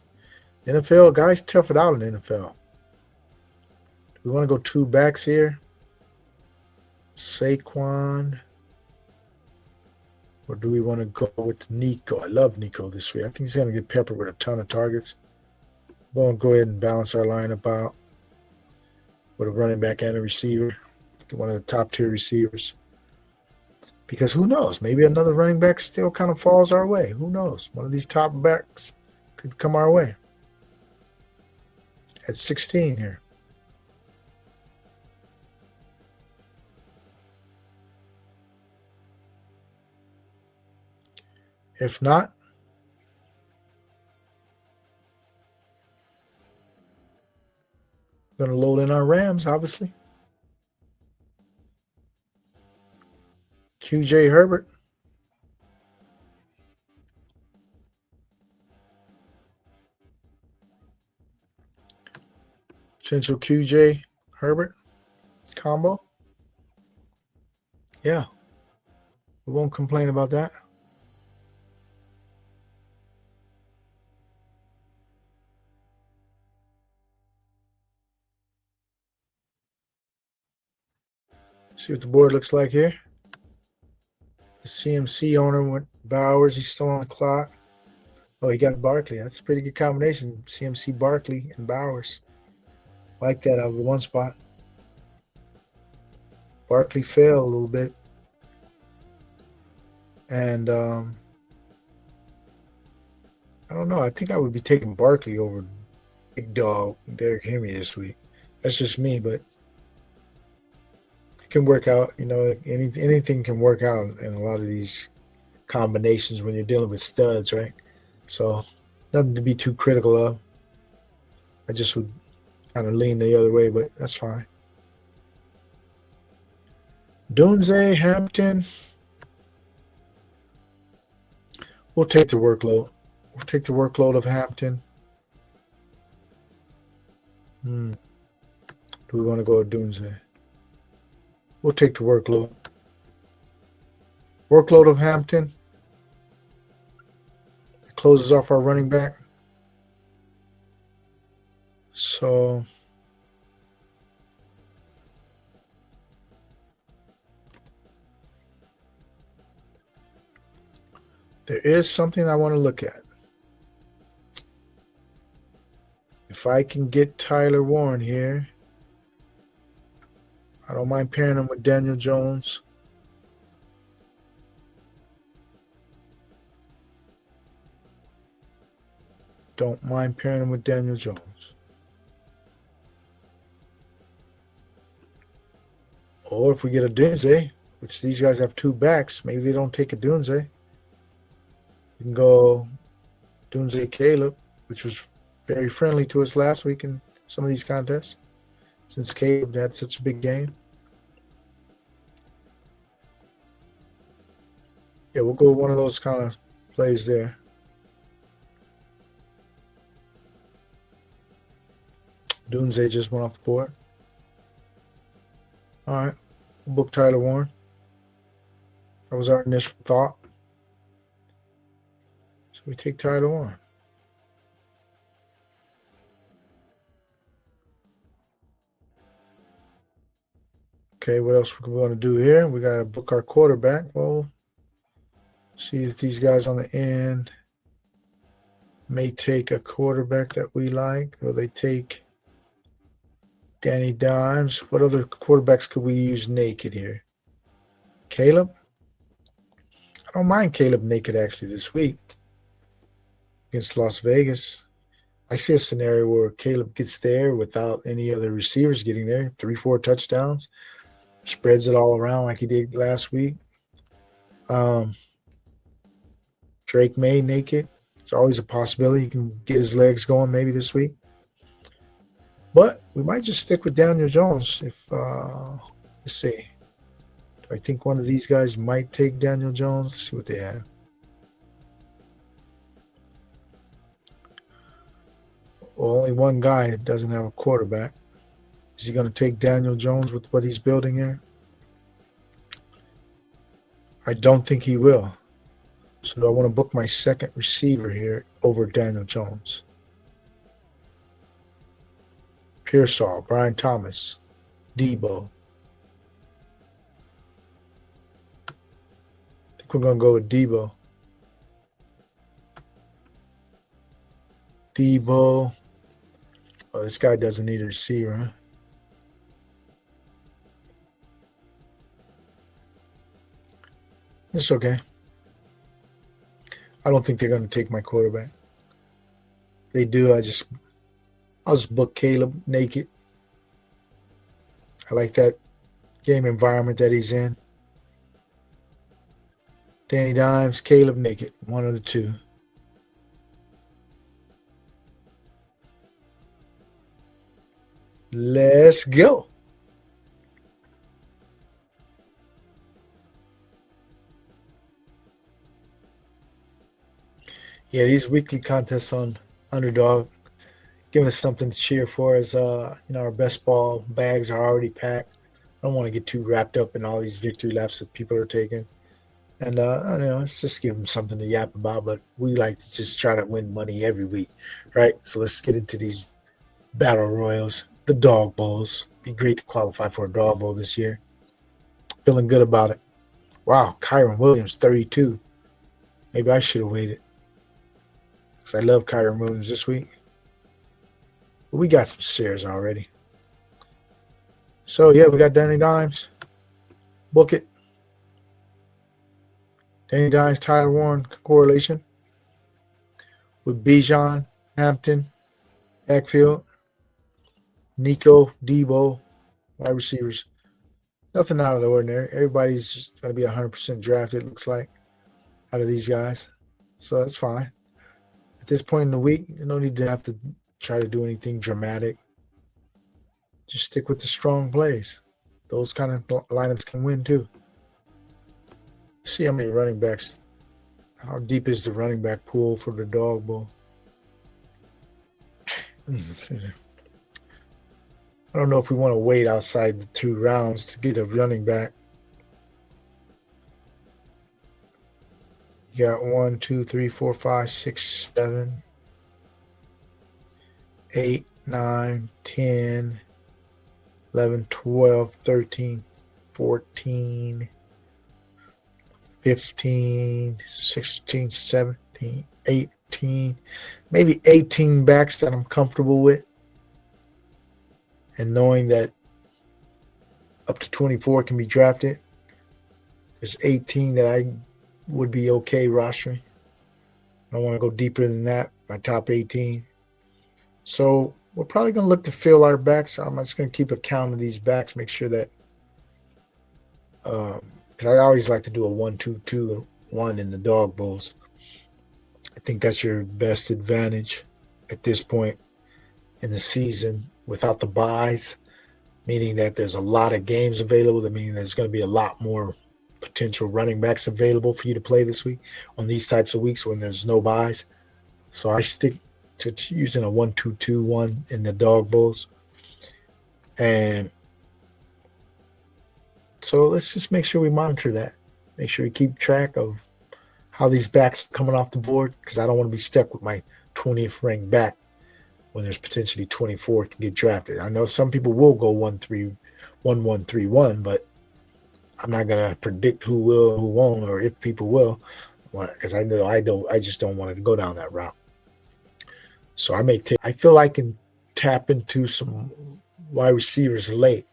NFL, guys tough it out in the NFL. Do we want to go 2 backs here? Saquon. Or do we want to go with Nico? I love Nico this week. I think he's going to get peppered with a ton of targets. We're going to go ahead and balance our lineup out with a running back and a receiver. Get one of the top-tier receivers. Because who knows? Maybe another running back still kind of falls our way. Who knows? One of these top backs could come our way. At 16 here. If not, going to load in our Rams, obviously. QJ Herbert. Central QJ Herbert combo. Yeah. We won't complain about that. See what the board looks like here. The CMC owner went Bowers. He's still on the clock. Oh, he got Barkley. That's a pretty good combination. CMC, Barkley, and Bowers. Like that out of the one spot. Barkley fell a little bit. And I don't know. I think I would be taking Barkley over Big Dog, Derrick Henry this week. That's just me, but it can work out. Anything can work out in a lot of these combinations when you're dealing with studs, right? So nothing to be too critical of. I just would kind of lean the other way, but that's fine. Dunze, Hampton. We'll take the workload. We'll take the workload of Hampton. Do we want to go with Dunze? We'll take the workload. Workload of Hampton. It closes off our running back. So there is something I want to look at. If I can get Tyler Warren here, I don't mind pairing him with Daniel Jones. Don't mind pairing him with Daniel Jones. Or if we get a Dunze, which these guys have 2 backs, maybe they don't take a Dunze. You can go Dunze Caleb, which was very friendly to us last week in some of these contests, since Caleb had such a big game. Yeah, we'll go with one of those kind of plays there. Dunze just went off the board. All right, we'll book Tyler Warren. That was our initial thought. So we take Tyler Warren. Okay, what else we want to do here? We got to book our quarterback. Well, see if these guys on the end may take a quarterback that we like, or they take Danny Dimes. What other quarterbacks could we use naked here? Caleb? I don't mind Caleb naked actually this week against Las Vegas. I see a scenario where Caleb gets there without any other receivers getting there. 3-4 touchdowns. Spreads it all around like he did last week. Drake May naked. It's always a possibility. He can get his legs going maybe this week. But we might just stick with Daniel Jones if, let's see. Do I think one of these guys might take Daniel Jones? Let's see what they have. Well, only one guy doesn't have a quarterback. Is he going to take Daniel Jones with what he's building here? I don't think he will. So do I want to book my second receiver here over Daniel Jones? Pearsall, Brian Thomas, Debo. I think we're going to go with Debo. Debo. Oh, this guy doesn't need a receiver, huh? It's okay. I don't think they're going to take my quarterback. They do. I'll just book Caleb naked. I like that game environment that he's in. Danny Dimes, Caleb naked. One of the two. Let's go. Yeah, these weekly contests on Underdog giving us something to cheer for as our best ball bags are already packed. I don't want to get too wrapped up in all these victory laps that people are taking. And let's just give them something to yap about, but we like to just try to win money every week, right? So let's get into these battle royals, the dog bowls. Be great to qualify for a dog bowl this year. Feeling good about it. Wow, Kyron Williams, 32. Maybe I should have waited. I love Kyron Williams this week. But we got some shares already. So, yeah, we got Danny Dimes. Book it. Danny Dimes, Tyler Warren correlation with Bijan, Hampton, Backfield, Nico, Debo, wide receivers. Nothing out of the ordinary. Everybody's going to be 100% drafted, looks like, out of these guys. So that's fine. At this point in the week, you don't need to have to try to do anything dramatic. Just stick with the strong plays. Those kind of lineups can win too. See how many running backs, how deep is the running back pool for the dog bowl? I don't know if we want to wait outside the 2 rounds to get a running back. You got 1, 2, 3, 4, 5, 6, 7, 8, 9, 10, 11, 12, 13, 14, 15, 16, 17, 18. 15, maybe 18 backs that I'm comfortable with. And knowing that up to 24 can be drafted, there's 18 that I would be okay rostering. I don't want to go deeper than that, my top 18. So we're probably going to look to fill our backs. I'm just going to keep a count of these backs, make sure that because I always like to do a 1-2-2-1 in the dog bowls. I think that's your best advantage at this point in the season without the buys, meaning that there's a lot of games available. That means there's going to be a lot more potential running backs available for you to play this week on these types of weeks when there's no buys. So I stick to using a 1-2-2-1 in the dog bowls. And so let's just make sure we monitor that. Make sure we keep track of how these backs are coming off the board, because I don't want to be stuck with my 20th ranked back when there's potentially 24 can get drafted. I know some people will go 1-1-3-1, but I'm not going to predict who will, who won't, or if people will, because I know I just don't want to go down that route. So I feel I can tap into some wide receivers late.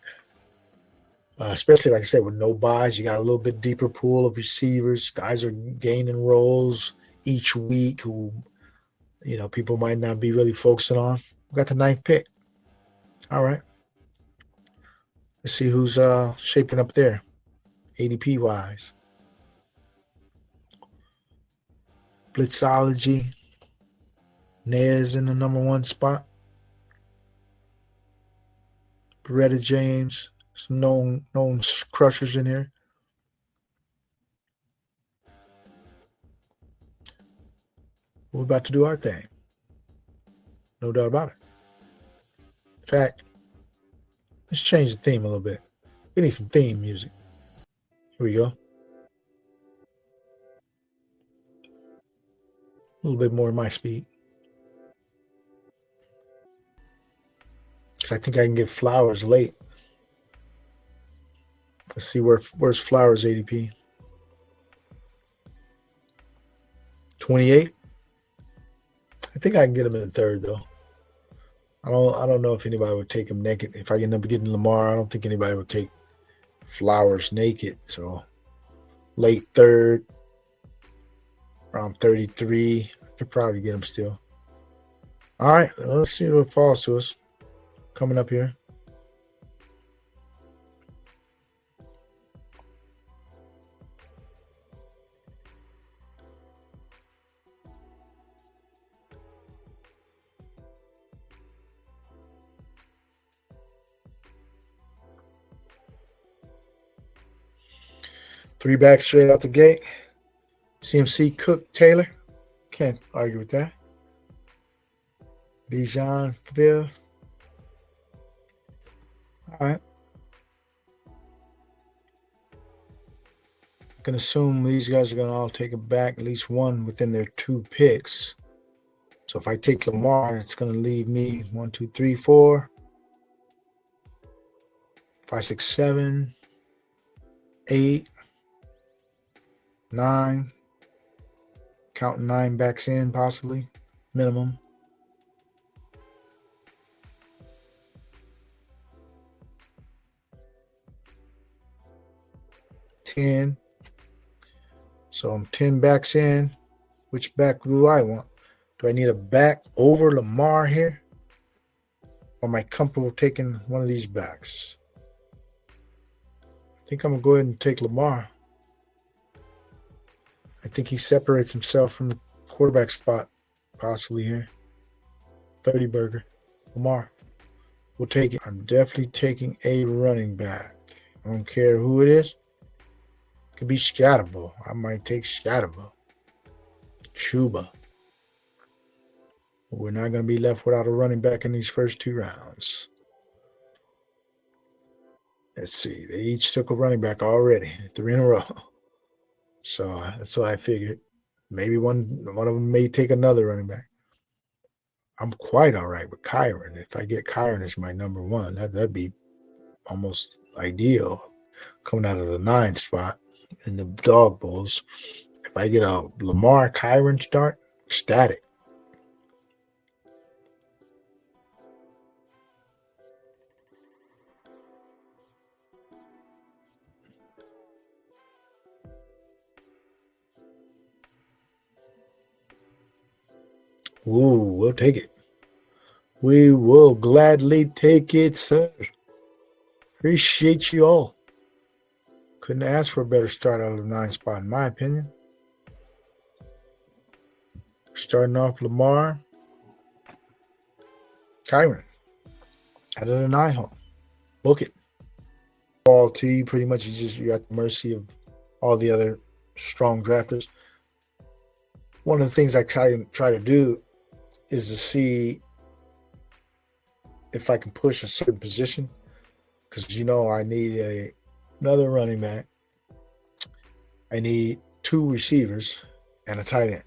Especially, like I said, with no buys, you got a little bit deeper pool of receivers. Guys are gaining roles each week who, people might not be really focusing on. We got the 9th pick. All right. Let's see who's shaping up there, ADP-wise. Blitzology. Nez in the number 1 spot. Beretta James. Some known crushers in here. We're about to do our thing. No doubt about it. In fact, let's change the theme a little bit. We need some theme music. Here we go. A little bit more of my speed. Because I think I can get Flowers late. Let's see where's Flowers ADP. 28. I think I can get him in the 3rd though. I don't know if anybody would take him naked. If I end up getting Lamar, I don't think anybody would take Flowers naked. So late 3rd, around 33, I could probably get him still. All right, let's see what falls to us coming up here. Three backs straight out the gate. CMC, Cook, Taylor. Can't argue with that. Bijan, Bill. All right. I can assume these guys are going to all take a back, at least one within their 2 picks. So if I take Lamar, it's going to leave me 1, 2, 3, 4, 5, 6, 7, 8, 9. Counting 9 backs in, possibly, minimum. $10. So I'm 10 backs in. Which back do I want? Do I need a back over Lamar here? Or am I comfortable taking one of these backs? I think I'm going to go ahead and take Lamar. I think he separates himself from the quarterback spot, possibly here. 30 burger. Lamar. We'll take it. I'm definitely taking a running back. I don't care who it is. It could be Scatterbo. I might take Scatterbo. Chuba. We're not going to be left without a running back in these first 2 rounds. Let's see. They each took a running back already. 3 in a row. So that's what I figured. Maybe one of them may take another running back. I'm quite all right with Kyron. If I get Kyron as my number 1, that'd be almost ideal. Coming out of the 9 spot in the dog bowls. If I get a Lamar Kyron start, ecstatic. Ooh, we'll take it. We will gladly take it, sir. Appreciate you all. Couldn't ask for a better start out of the 9 spot, in my opinion. Starting off Lamar. Kyron. Out of the 9 hole. Book it. Ball to you, pretty much. You're at the mercy of all the other strong drafters. One of the things I try to do is to see if I can push a certain position, because I need another running back. I need 2 receivers and a tight end.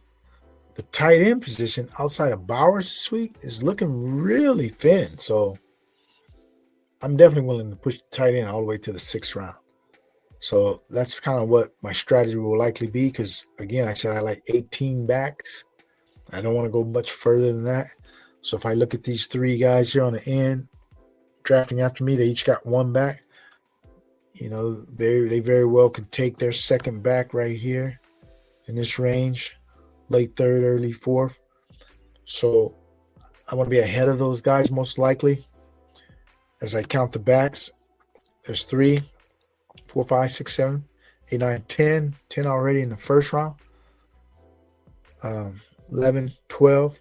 The tight end position outside of Bowers this week is looking really thin, so I'm definitely willing to push the tight end all the way to the 6th round. So that's kind of what my strategy will likely be, because, again, I said I like 18 backs. I don't want to go much further than that. So if I look at these 3 guys here on the end, drafting after me, they each got 1 back. They very well could take their second back right here in this range, late 3rd, early 4th. So I want to be ahead of those guys most likely. As I count the backs, there's 3, 4, 5, 6, 7, 8, 9, 10. 10 already in the 1st round. 11, 12.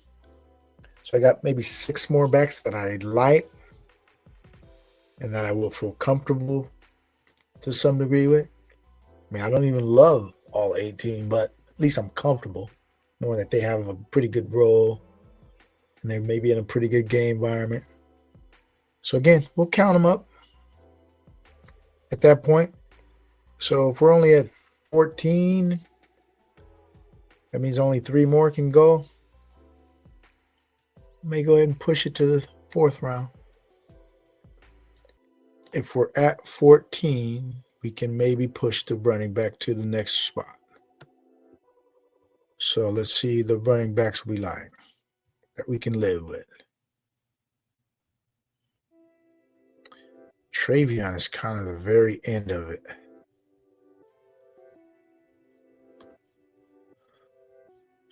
So I got maybe 6 more backs that I like and that I will feel comfortable to some degree with. I mean, I don't even love all 18, but at least I'm comfortable knowing that they have a pretty good role and they're maybe in a pretty good game environment. So again, we'll count them up at that point. So if we're only at 14, that means only 3 more can go. May go ahead and push it to the 4th round. If we're at 14, we can maybe push the running back to the next spot. So let's see the running backs we like that we can live with. Travion is kind of the very end of it.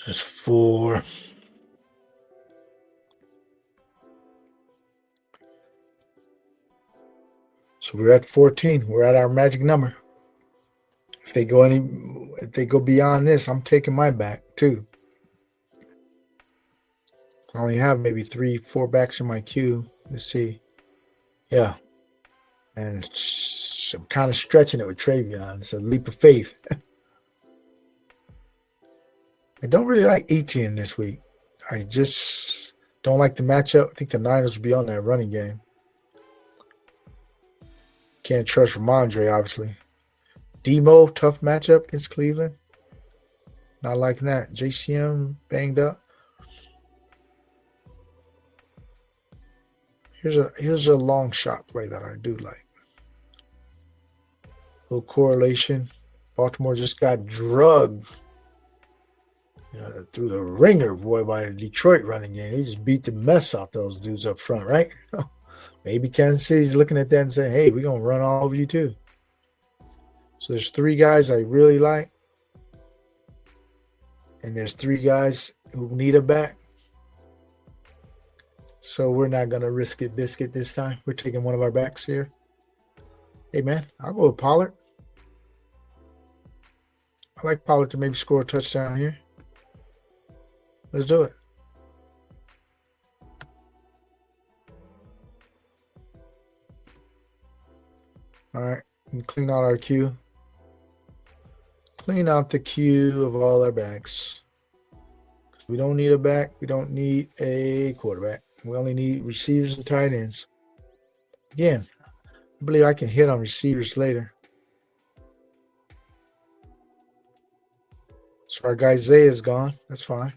That's 4. So we're at 14. We're at our magic number. If they go beyond this, I'm taking my back too. I only have maybe 3, 4 backs in my queue. Let's see. Yeah. And I'm kind of stretching it with Travion. It's a leap of faith. I don't really like 18 this week. I just don't like the matchup. I think the Niners will be on that running game. Can't trust Ramondre, obviously. Demo, tough matchup against Cleveland. Not liking that. JCM banged up. Here's a long shot play that I do like. Little correlation. Baltimore just got drugged through the ringer, boy, by the Detroit running game. He just beat the mess out those dudes up front, right? Maybe Kansas City's looking at that and saying, hey, we're going to run all over you too. So there's 3 guys I really like. And there's 3 guys who need a back. So we're not going to risk it biscuit this time. We're taking one of our backs here. Hey, man, I'll go with Pollard. I like Pollard to maybe score a touchdown here. Let's do it. All right, clean out our queue. Clean out the queue of all our backs. We don't need a back. We don't need a quarterback. We only need receivers and tight ends. Again, I believe I can hit on receivers later. So our guy Zay is gone. That's fine.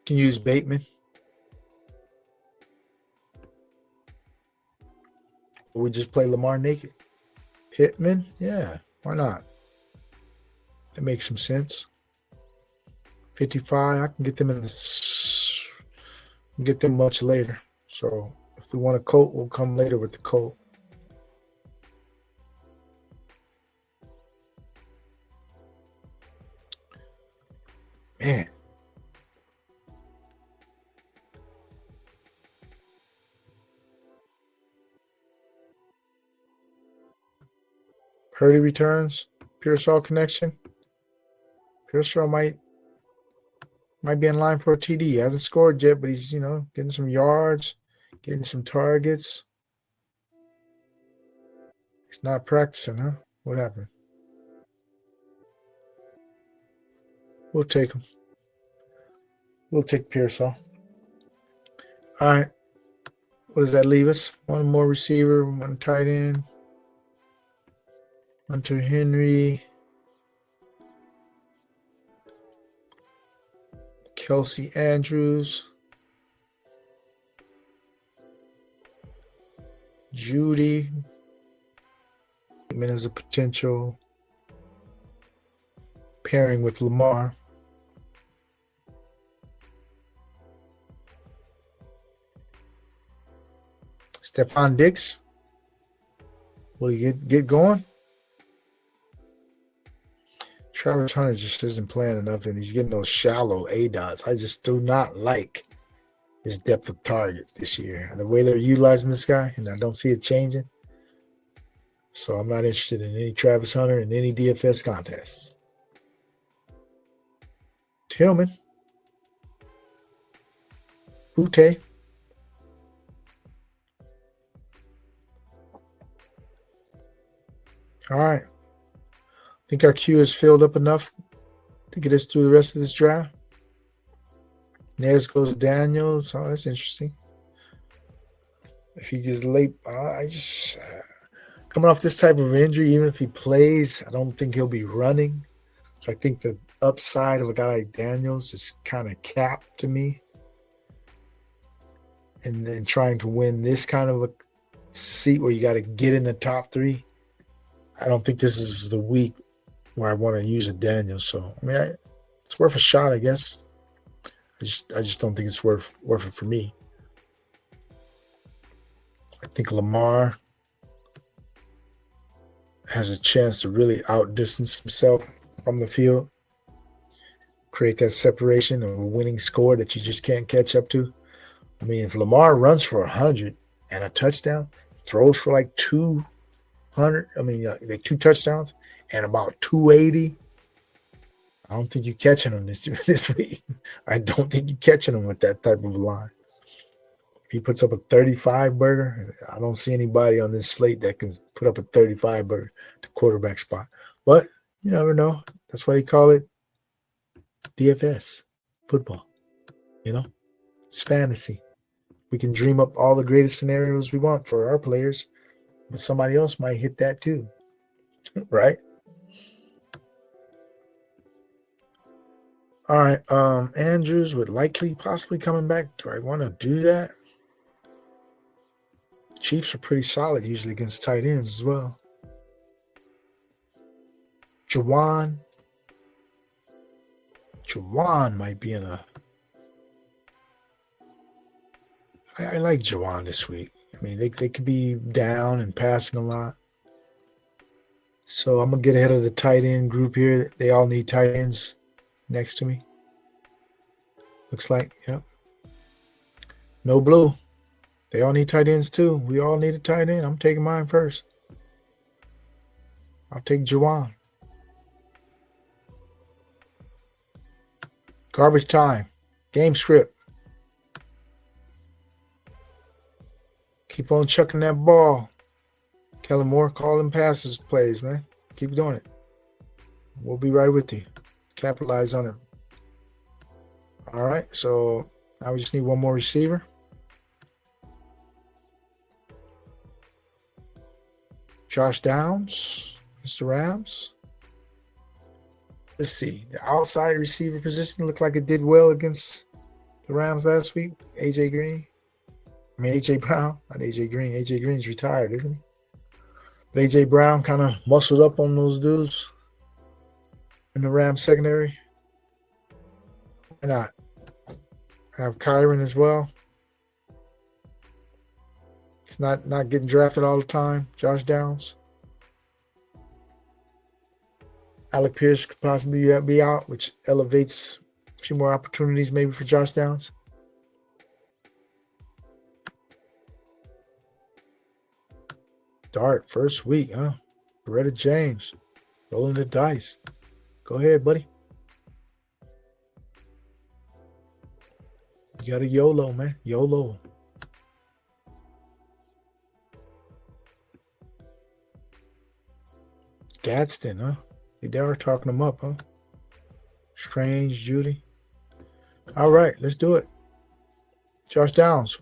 Can use Bateman. Or we just play Lamar naked. Pittman? Yeah, why not? That makes some sense. 55, I can get them get them much later. So if we want a Colt, we'll come later with the Colt. Man. Purdy returns. Pearsall connection. Pearsall might be in line for a TD. He hasn't scored yet, but he's, getting some yards, getting some targets. He's not practicing, huh? What happened? We'll take him. We'll take Pearsall. All right. What does that leave us? One more receiver, one tight end. Hunter Henry. Kelsey Andrews. Judy. As a potential pairing with Lamar. Stephon Diggs. Will he get going? Travis Hunter just isn't playing enough, and he's getting those shallow A dots. I just do not like his depth of target this year. And the way they're utilizing this guy, and I don't see it changing. So I'm not interested in any Travis Hunter in any DFS contests. Tillman. Ute. All right. I think our queue is filled up enough to get us through the rest of this draft. Nez goes Daniels. Oh, that's interesting. If he gets late, coming off this type of injury, even if he plays, I don't think he'll be running. So I think the upside of a guy like Daniels is kind of capped to me. And then trying to win this kind of a seat where you got to get in the top three, I don't think this is the week where I want to use a Daniels. So I mean, it's worth a shot, I guess. I just don't think it's worth it for me. I think Lamar has a chance to really outdistance himself from the field, create that separation of a winning score that you just can't catch up to. I mean, if Lamar runs for 100 and a touchdown, throws for like 200, like 2 touchdowns and about 280, I don't think you're catching him this week. I don't think you're catching him with that type of line. If he puts up a 35 burger, I don't see anybody on this slate that can put up a 35 burger to quarterback spot. But you never know. That's why they call it DFS football. It's fantasy. We can dream up all the greatest scenarios we want for our players, but somebody else might hit that too, right? All right, Andrews would likely possibly coming back. Do I want to do that? Chiefs are pretty solid usually against tight ends as well. Jawan might be in a... I like Jawan this week. I mean, they could be down and passing a lot. So I'm going to get ahead of the tight end group here. They all need tight ends next to me. Looks like, yep. No blue. They all need tight ends too. We all need a tight end. I'm taking mine first. I'll take Jawan. Garbage time. Game script. Keep on chucking that ball. Kellen Moore, calling passes plays, man. Keep doing it. We'll be right with you. Capitalize on it. All right, so now we just need one more receiver. Josh Downs, Mr. Rams. Let's see. The outside receiver position looked like it did well against the Rams last week. AJ Brown. Not AJ Green. AJ Green's retired, isn't he? But AJ Brown kind of muscled up on those dudes in the Rams secondary. Why not? I have Kyron as well. He's not getting drafted all the time. Josh Downs. Alec Pierce could possibly be out, which elevates few more opportunities maybe for Josh Downs. Dart, first week, huh? Beretta James, rolling the dice. Go ahead, buddy. You got a YOLO, man. YOLO. Gadsden, huh? They are talking him up, huh? Strange, Judy. All right, let's do it. Josh Downs.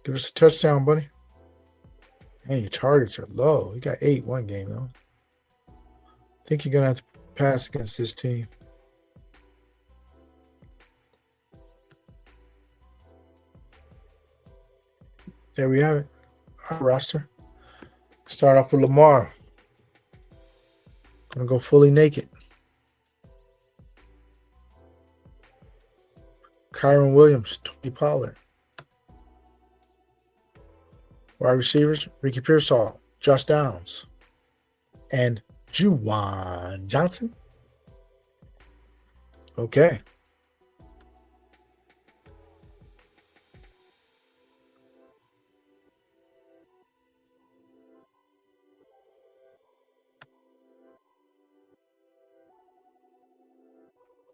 Give us a touchdown, buddy. Man, your targets are low. You got 8 one game, though. I think you're going to have to pass against this team. There we have it. Our roster. Start off with Lamar. Gonna go fully naked. Kyron Williams, Tony Pollard. Wide receivers, Ricky Pearsall, Josh Downs, and Juwan Johnson. Okay.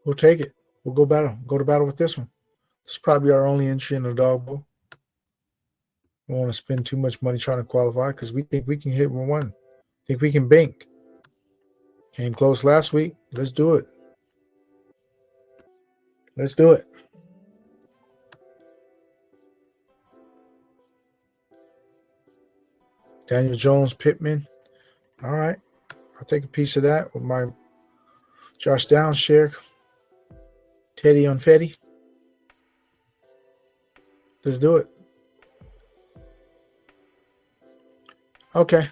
We'll take it. We'll go to battle with this one. This is probably our only entry in the dog bowl. We don't want to spend too much money trying to qualify because we think we can hit one. Think we can bank. Came close last week. Let's do it. Let's do it. Daniel Jones, Pittman. All right. I'll take a piece of that with my Josh Downs share. Teddy on Fetty. Let's do it. Okay.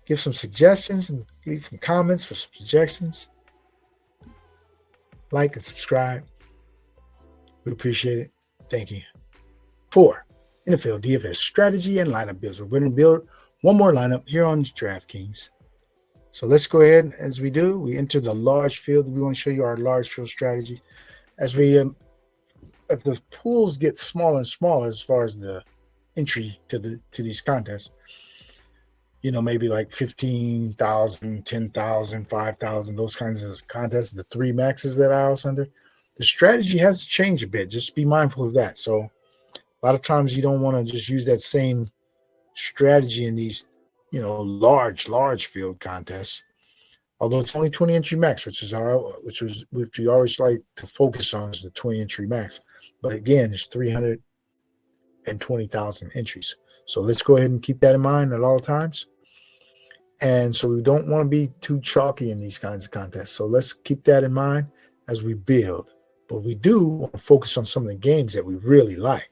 Give some suggestions and leave some comments for some suggestions. Like and subscribe. We appreciate it. Thank you. 4. NFL DFS strategy and lineup builds. We're going to build one more lineup here on DraftKings. So let's go ahead. As we do, we enter the large field. We want to show you our large field strategy. As we, if the pools get smaller and smaller as far as the entry to these contests, you know, maybe like 15,000, 10,000, 5,000, those kinds of contests, the 3 maxes that I was under, the strategy has to change a bit. Just be mindful of that. So a lot of times you don't want to just use that same strategy in these, you know, large field contests. Although it's only 20 entry max, which we always like to focus on is the 20 entry max. But again, it's 320,000 entries. So let's go ahead and keep that in mind at all times. And so we don't want to be too chalky in these kinds of contests. So let's keep that in mind as we build. But we do want to focus on some of the games that we really like.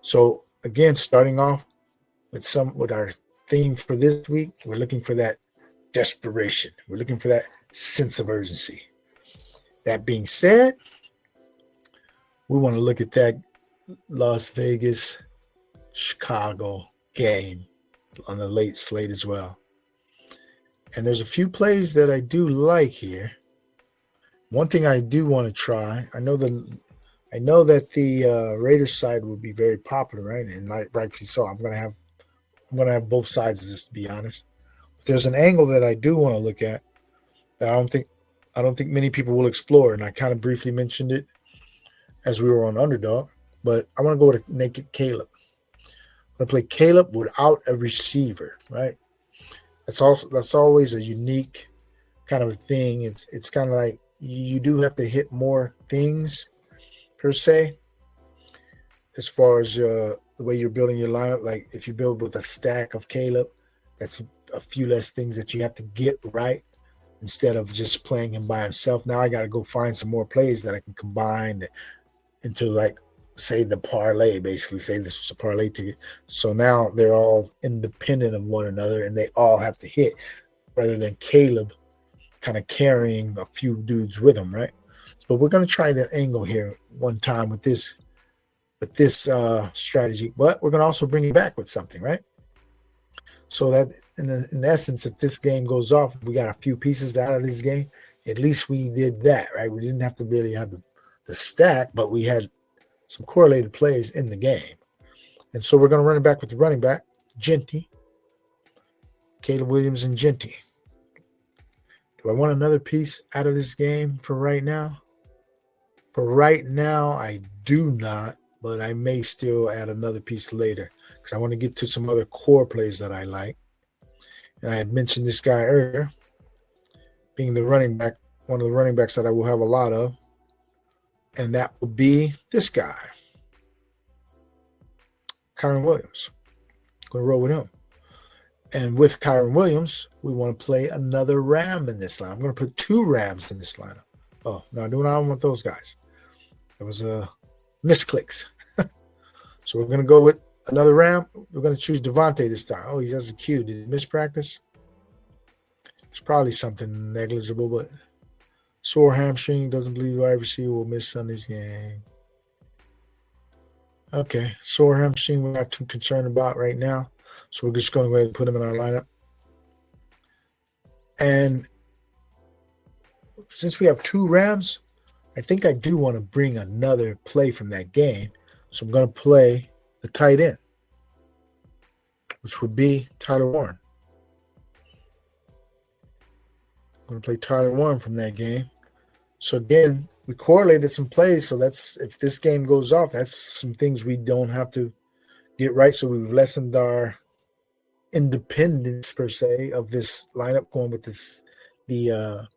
So again, starting off with our theme for this week, we're looking for that desperation. We're looking for that sense of urgency. That being said, we want to look at that Las Vegas, Chicago game on the late slate as well. And there's a few plays that I do like here. One thing I do want to try, I know that the Raiders side will be very popular, right? And rightfully so. I'm gonna have both sides of this, to be honest. But there's an angle that I do want to look at that I don't think many people will explore, and I kind of briefly mentioned it as we were on Underdog. But I want to go with a naked Caleb. I'm gonna play Caleb without a receiver, right? That's always a unique kind of a thing. It's kind of like you do have to hit more things per se, as far as the way you're building your lineup. Like if you build with a stack of Caleb, that's a few less things that you have to get right instead of just playing him by himself. Now I got to go find some more plays that I can combine into, like, say the parlay, basically say this is a parlay ticket. So now they're all independent of one another and they all have to hit rather than Caleb kind of carrying a few dudes with him, right? But we're going to try that angle here one time with this strategy, but we're going to also bring it back with something, right? So that in essence, if this game goes off, we got a few pieces out of this game. At least we did that, right? We didn't have to really have the stack, but we had some correlated plays in the game. And so we're going to run it back with the running back, Genty, Caleb Williams and Genty. Do I want another piece out of this game for right now? For right now, I do not, but I may still add another piece later because I want to get to some other core plays that I like. And I had mentioned this guy earlier, being the running back, one of the running backs that I will have a lot of, and that will be this guy, Kyren Williams. Going to roll with him. And with Kyren Williams, we want to play another Ram in this line. I'm going to put 2 Rams in this lineup. Oh, no, I don't want those guys. It was misclicks. So we're going to go with another Ram. We're going to choose Devontae this time. Oh, he has a Q. Did he miss practice? It's probably something negligible, but sore hamstring. Doesn't believe the wide receiver will miss Sunday's game. Okay, sore hamstring we're not too concerned about right now. So we're just going to go ahead and put him in our lineup. And since we have 2 Rams, I think I do want to bring another play from that game. So I'm going to play the tight end, which would be Tyler Warren. I'm going to play Tyler Warren from that game. So again, we correlated some plays. So that's, if this game goes off, that's some things we don't have to get right. So we've lessened our independence per se of this lineup, going with this the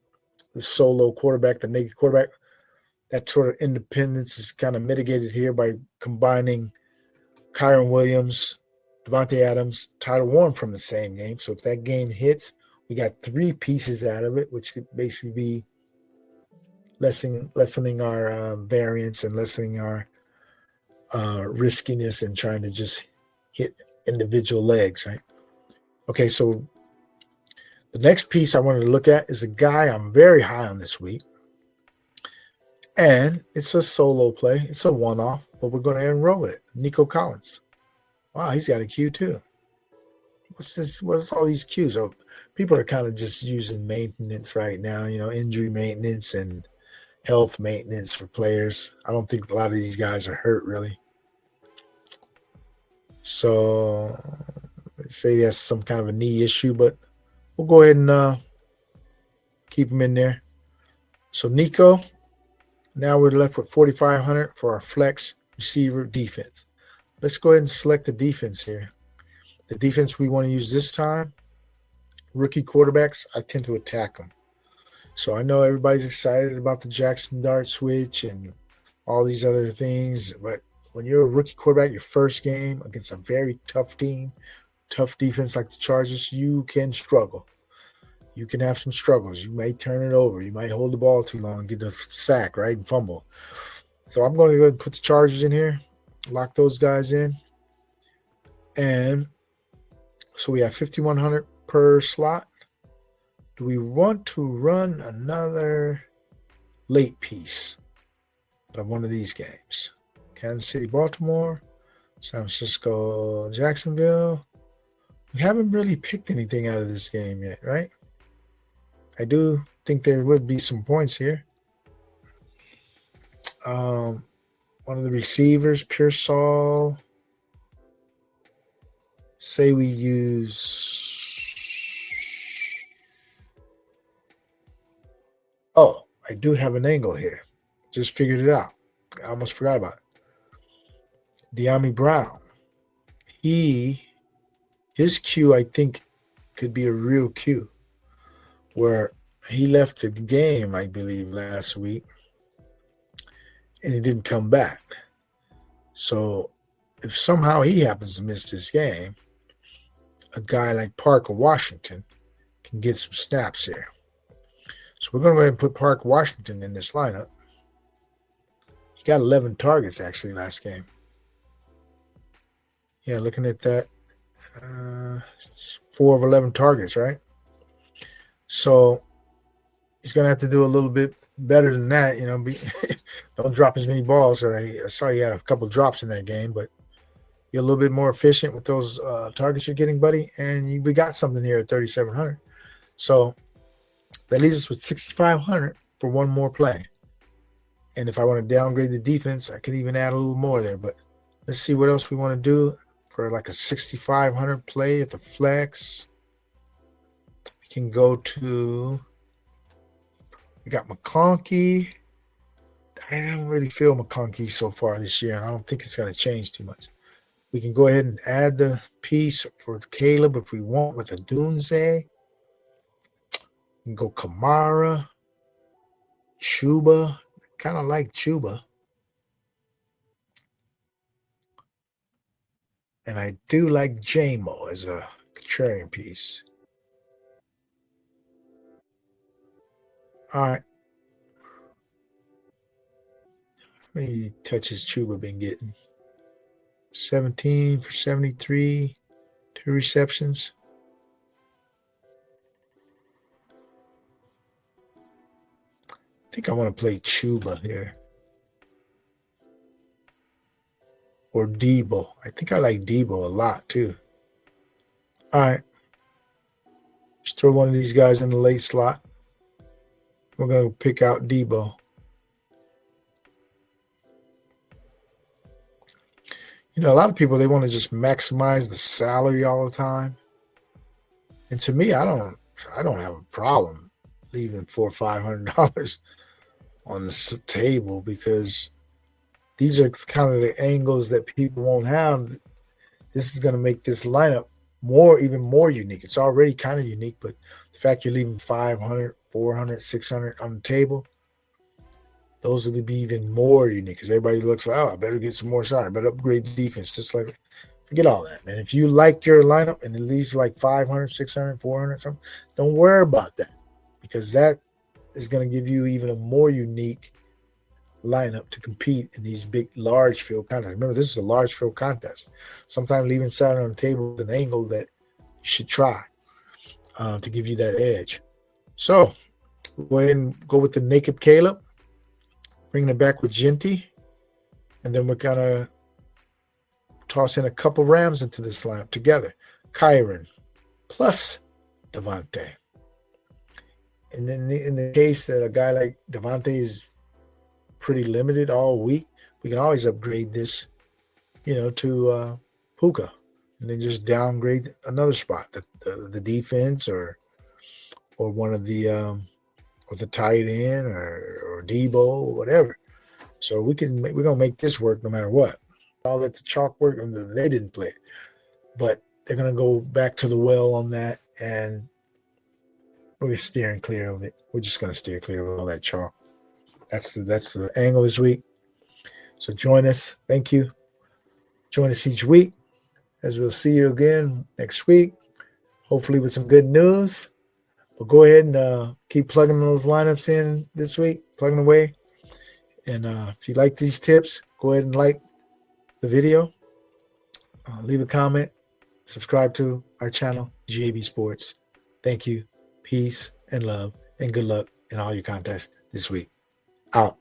solo quarterback, the naked quarterback. That sort of independence is kind of mitigated here by combining Kyren Williams, Devontae Adams, Tyler Warren from the same game. So if that game hits, we got 3 pieces out of it, which could basically be lessening our variance and lessening our riskiness and trying to just hit individual legs, right? Okay, so the next piece I wanted to look at is a guy I'm very high on this week. And it's a solo play. It's a one-off, but we're going to enroll with it. Nico Collins. Wow, he's got a Q too. What's this? What's all these Qs? Oh, people are kind of just using maintenance right now, injury maintenance and health maintenance for players. I don't think a lot of these guys are hurt, really. So say that's some kind of a knee issue, but we'll go ahead and keep him in there. So Nico, now we're left with 4,500 for our flex receiver defense. Let's go ahead and select the defense here. The defense we want to use this time, rookie quarterbacks, I tend to attack them. So I know everybody's excited about the Jackson Dart switch and all these other things, but when you're a rookie quarterback, your first game against a very tough team, tough defense like the Chargers, you can struggle. You can have some struggles. You may turn it over. You might hold the ball too long, get a sack, right, and fumble. So I'm going to go ahead and put the Chargers in here, lock those guys in. And so we have 5,100 per slot. Do we want to run another late piece out of one of these games? Kansas City, Baltimore, San Francisco, Jacksonville. We haven't really picked anything out of this game yet, right? I do think there would be some points here. One of the receivers, Pearsall. Say we use. Oh, I do have an angle here. Just figured it out. I almost forgot about it. De'Ami Brown. His Q, I think, could be a real Q, where he left the game, I believe, last week, and he didn't come back. So if somehow he happens to miss this game, a guy like Parker Washington can get some snaps here. So we're going to go ahead and put Parker Washington in this lineup. He got 11 targets, actually, last game. Yeah, looking at that, 4 of 11 targets, right? So he's going to have to do a little bit better than that, don't drop as many balls. I saw he had a couple drops in that game, but Be a little bit more efficient with those targets you're getting, buddy. And we got something here at 3,700. So that leaves us with 6,500 for one more play. And if I want to downgrade the defense, I could even add a little more there. But let's see what else we want to do for like a 6,500 play at the flex. We can go to, we got McConkey. I don't really feel McConkey so far this year. I don't think it's going to change too much. We can go ahead and add the piece for Caleb if we want with a Dunze. We can go Kamara, Chuba. Kind of like Chuba. And I do like JMO as a contrarian piece. All right. How many touches Chuba been getting? 17 for 73, 2 receptions. I think I want to play Chuba here. Or Debo. I think I like Debo a lot too. All right. Just throw one of these guys in the late slot. We're going to pick out Debo. You know, a lot of people, they want to just maximize the salary all the time. And to me, I don't have a problem leaving $400 or $500 on the table because these are kind of the angles that people won't have. This is going to make this lineup even more unique. It's already kind of unique, but the fact you're leaving 500, 400, 600 on the table, those will be even more unique because everybody looks like, oh, I better get some more shot. I better upgrade the defense. Just like, forget all that, man. If you like your lineup and it leaves like 500, 600, 400, something, don't worry about that because that is going to give you even a more unique lineup to compete in these big, large field contests. Remember, this is a large field contest. Sometimes leaving salary on the table is an angle that you should try to give you that edge. So, go ahead and go with the naked Caleb. Bringing it back with Genty. And then we're going to toss in a couple Rams into this lineup together. Kyron plus Devontae. And then in the case that a guy like Devontae is pretty limited all week, we can always upgrade this, to Puka. And then just downgrade another spot, the defense or one of the or the tight end or Debo or whatever. So we're gonna make this work no matter what. All that the chalk work, and they didn't play it, but they're gonna go back to the well on that, and we're steering clear of it. We're just gonna steer clear of all that chalk. That's the angle this week. So join us. Thank you. Join us each week, as we'll see you again next week, hopefully with some good news. But go ahead and keep plugging those lineups in this week, plugging away. And if you like these tips, go ahead and like the video, leave a comment, subscribe to our channel, GAB Sports. Thank you, peace and love, and good luck in all your contests this week. Out.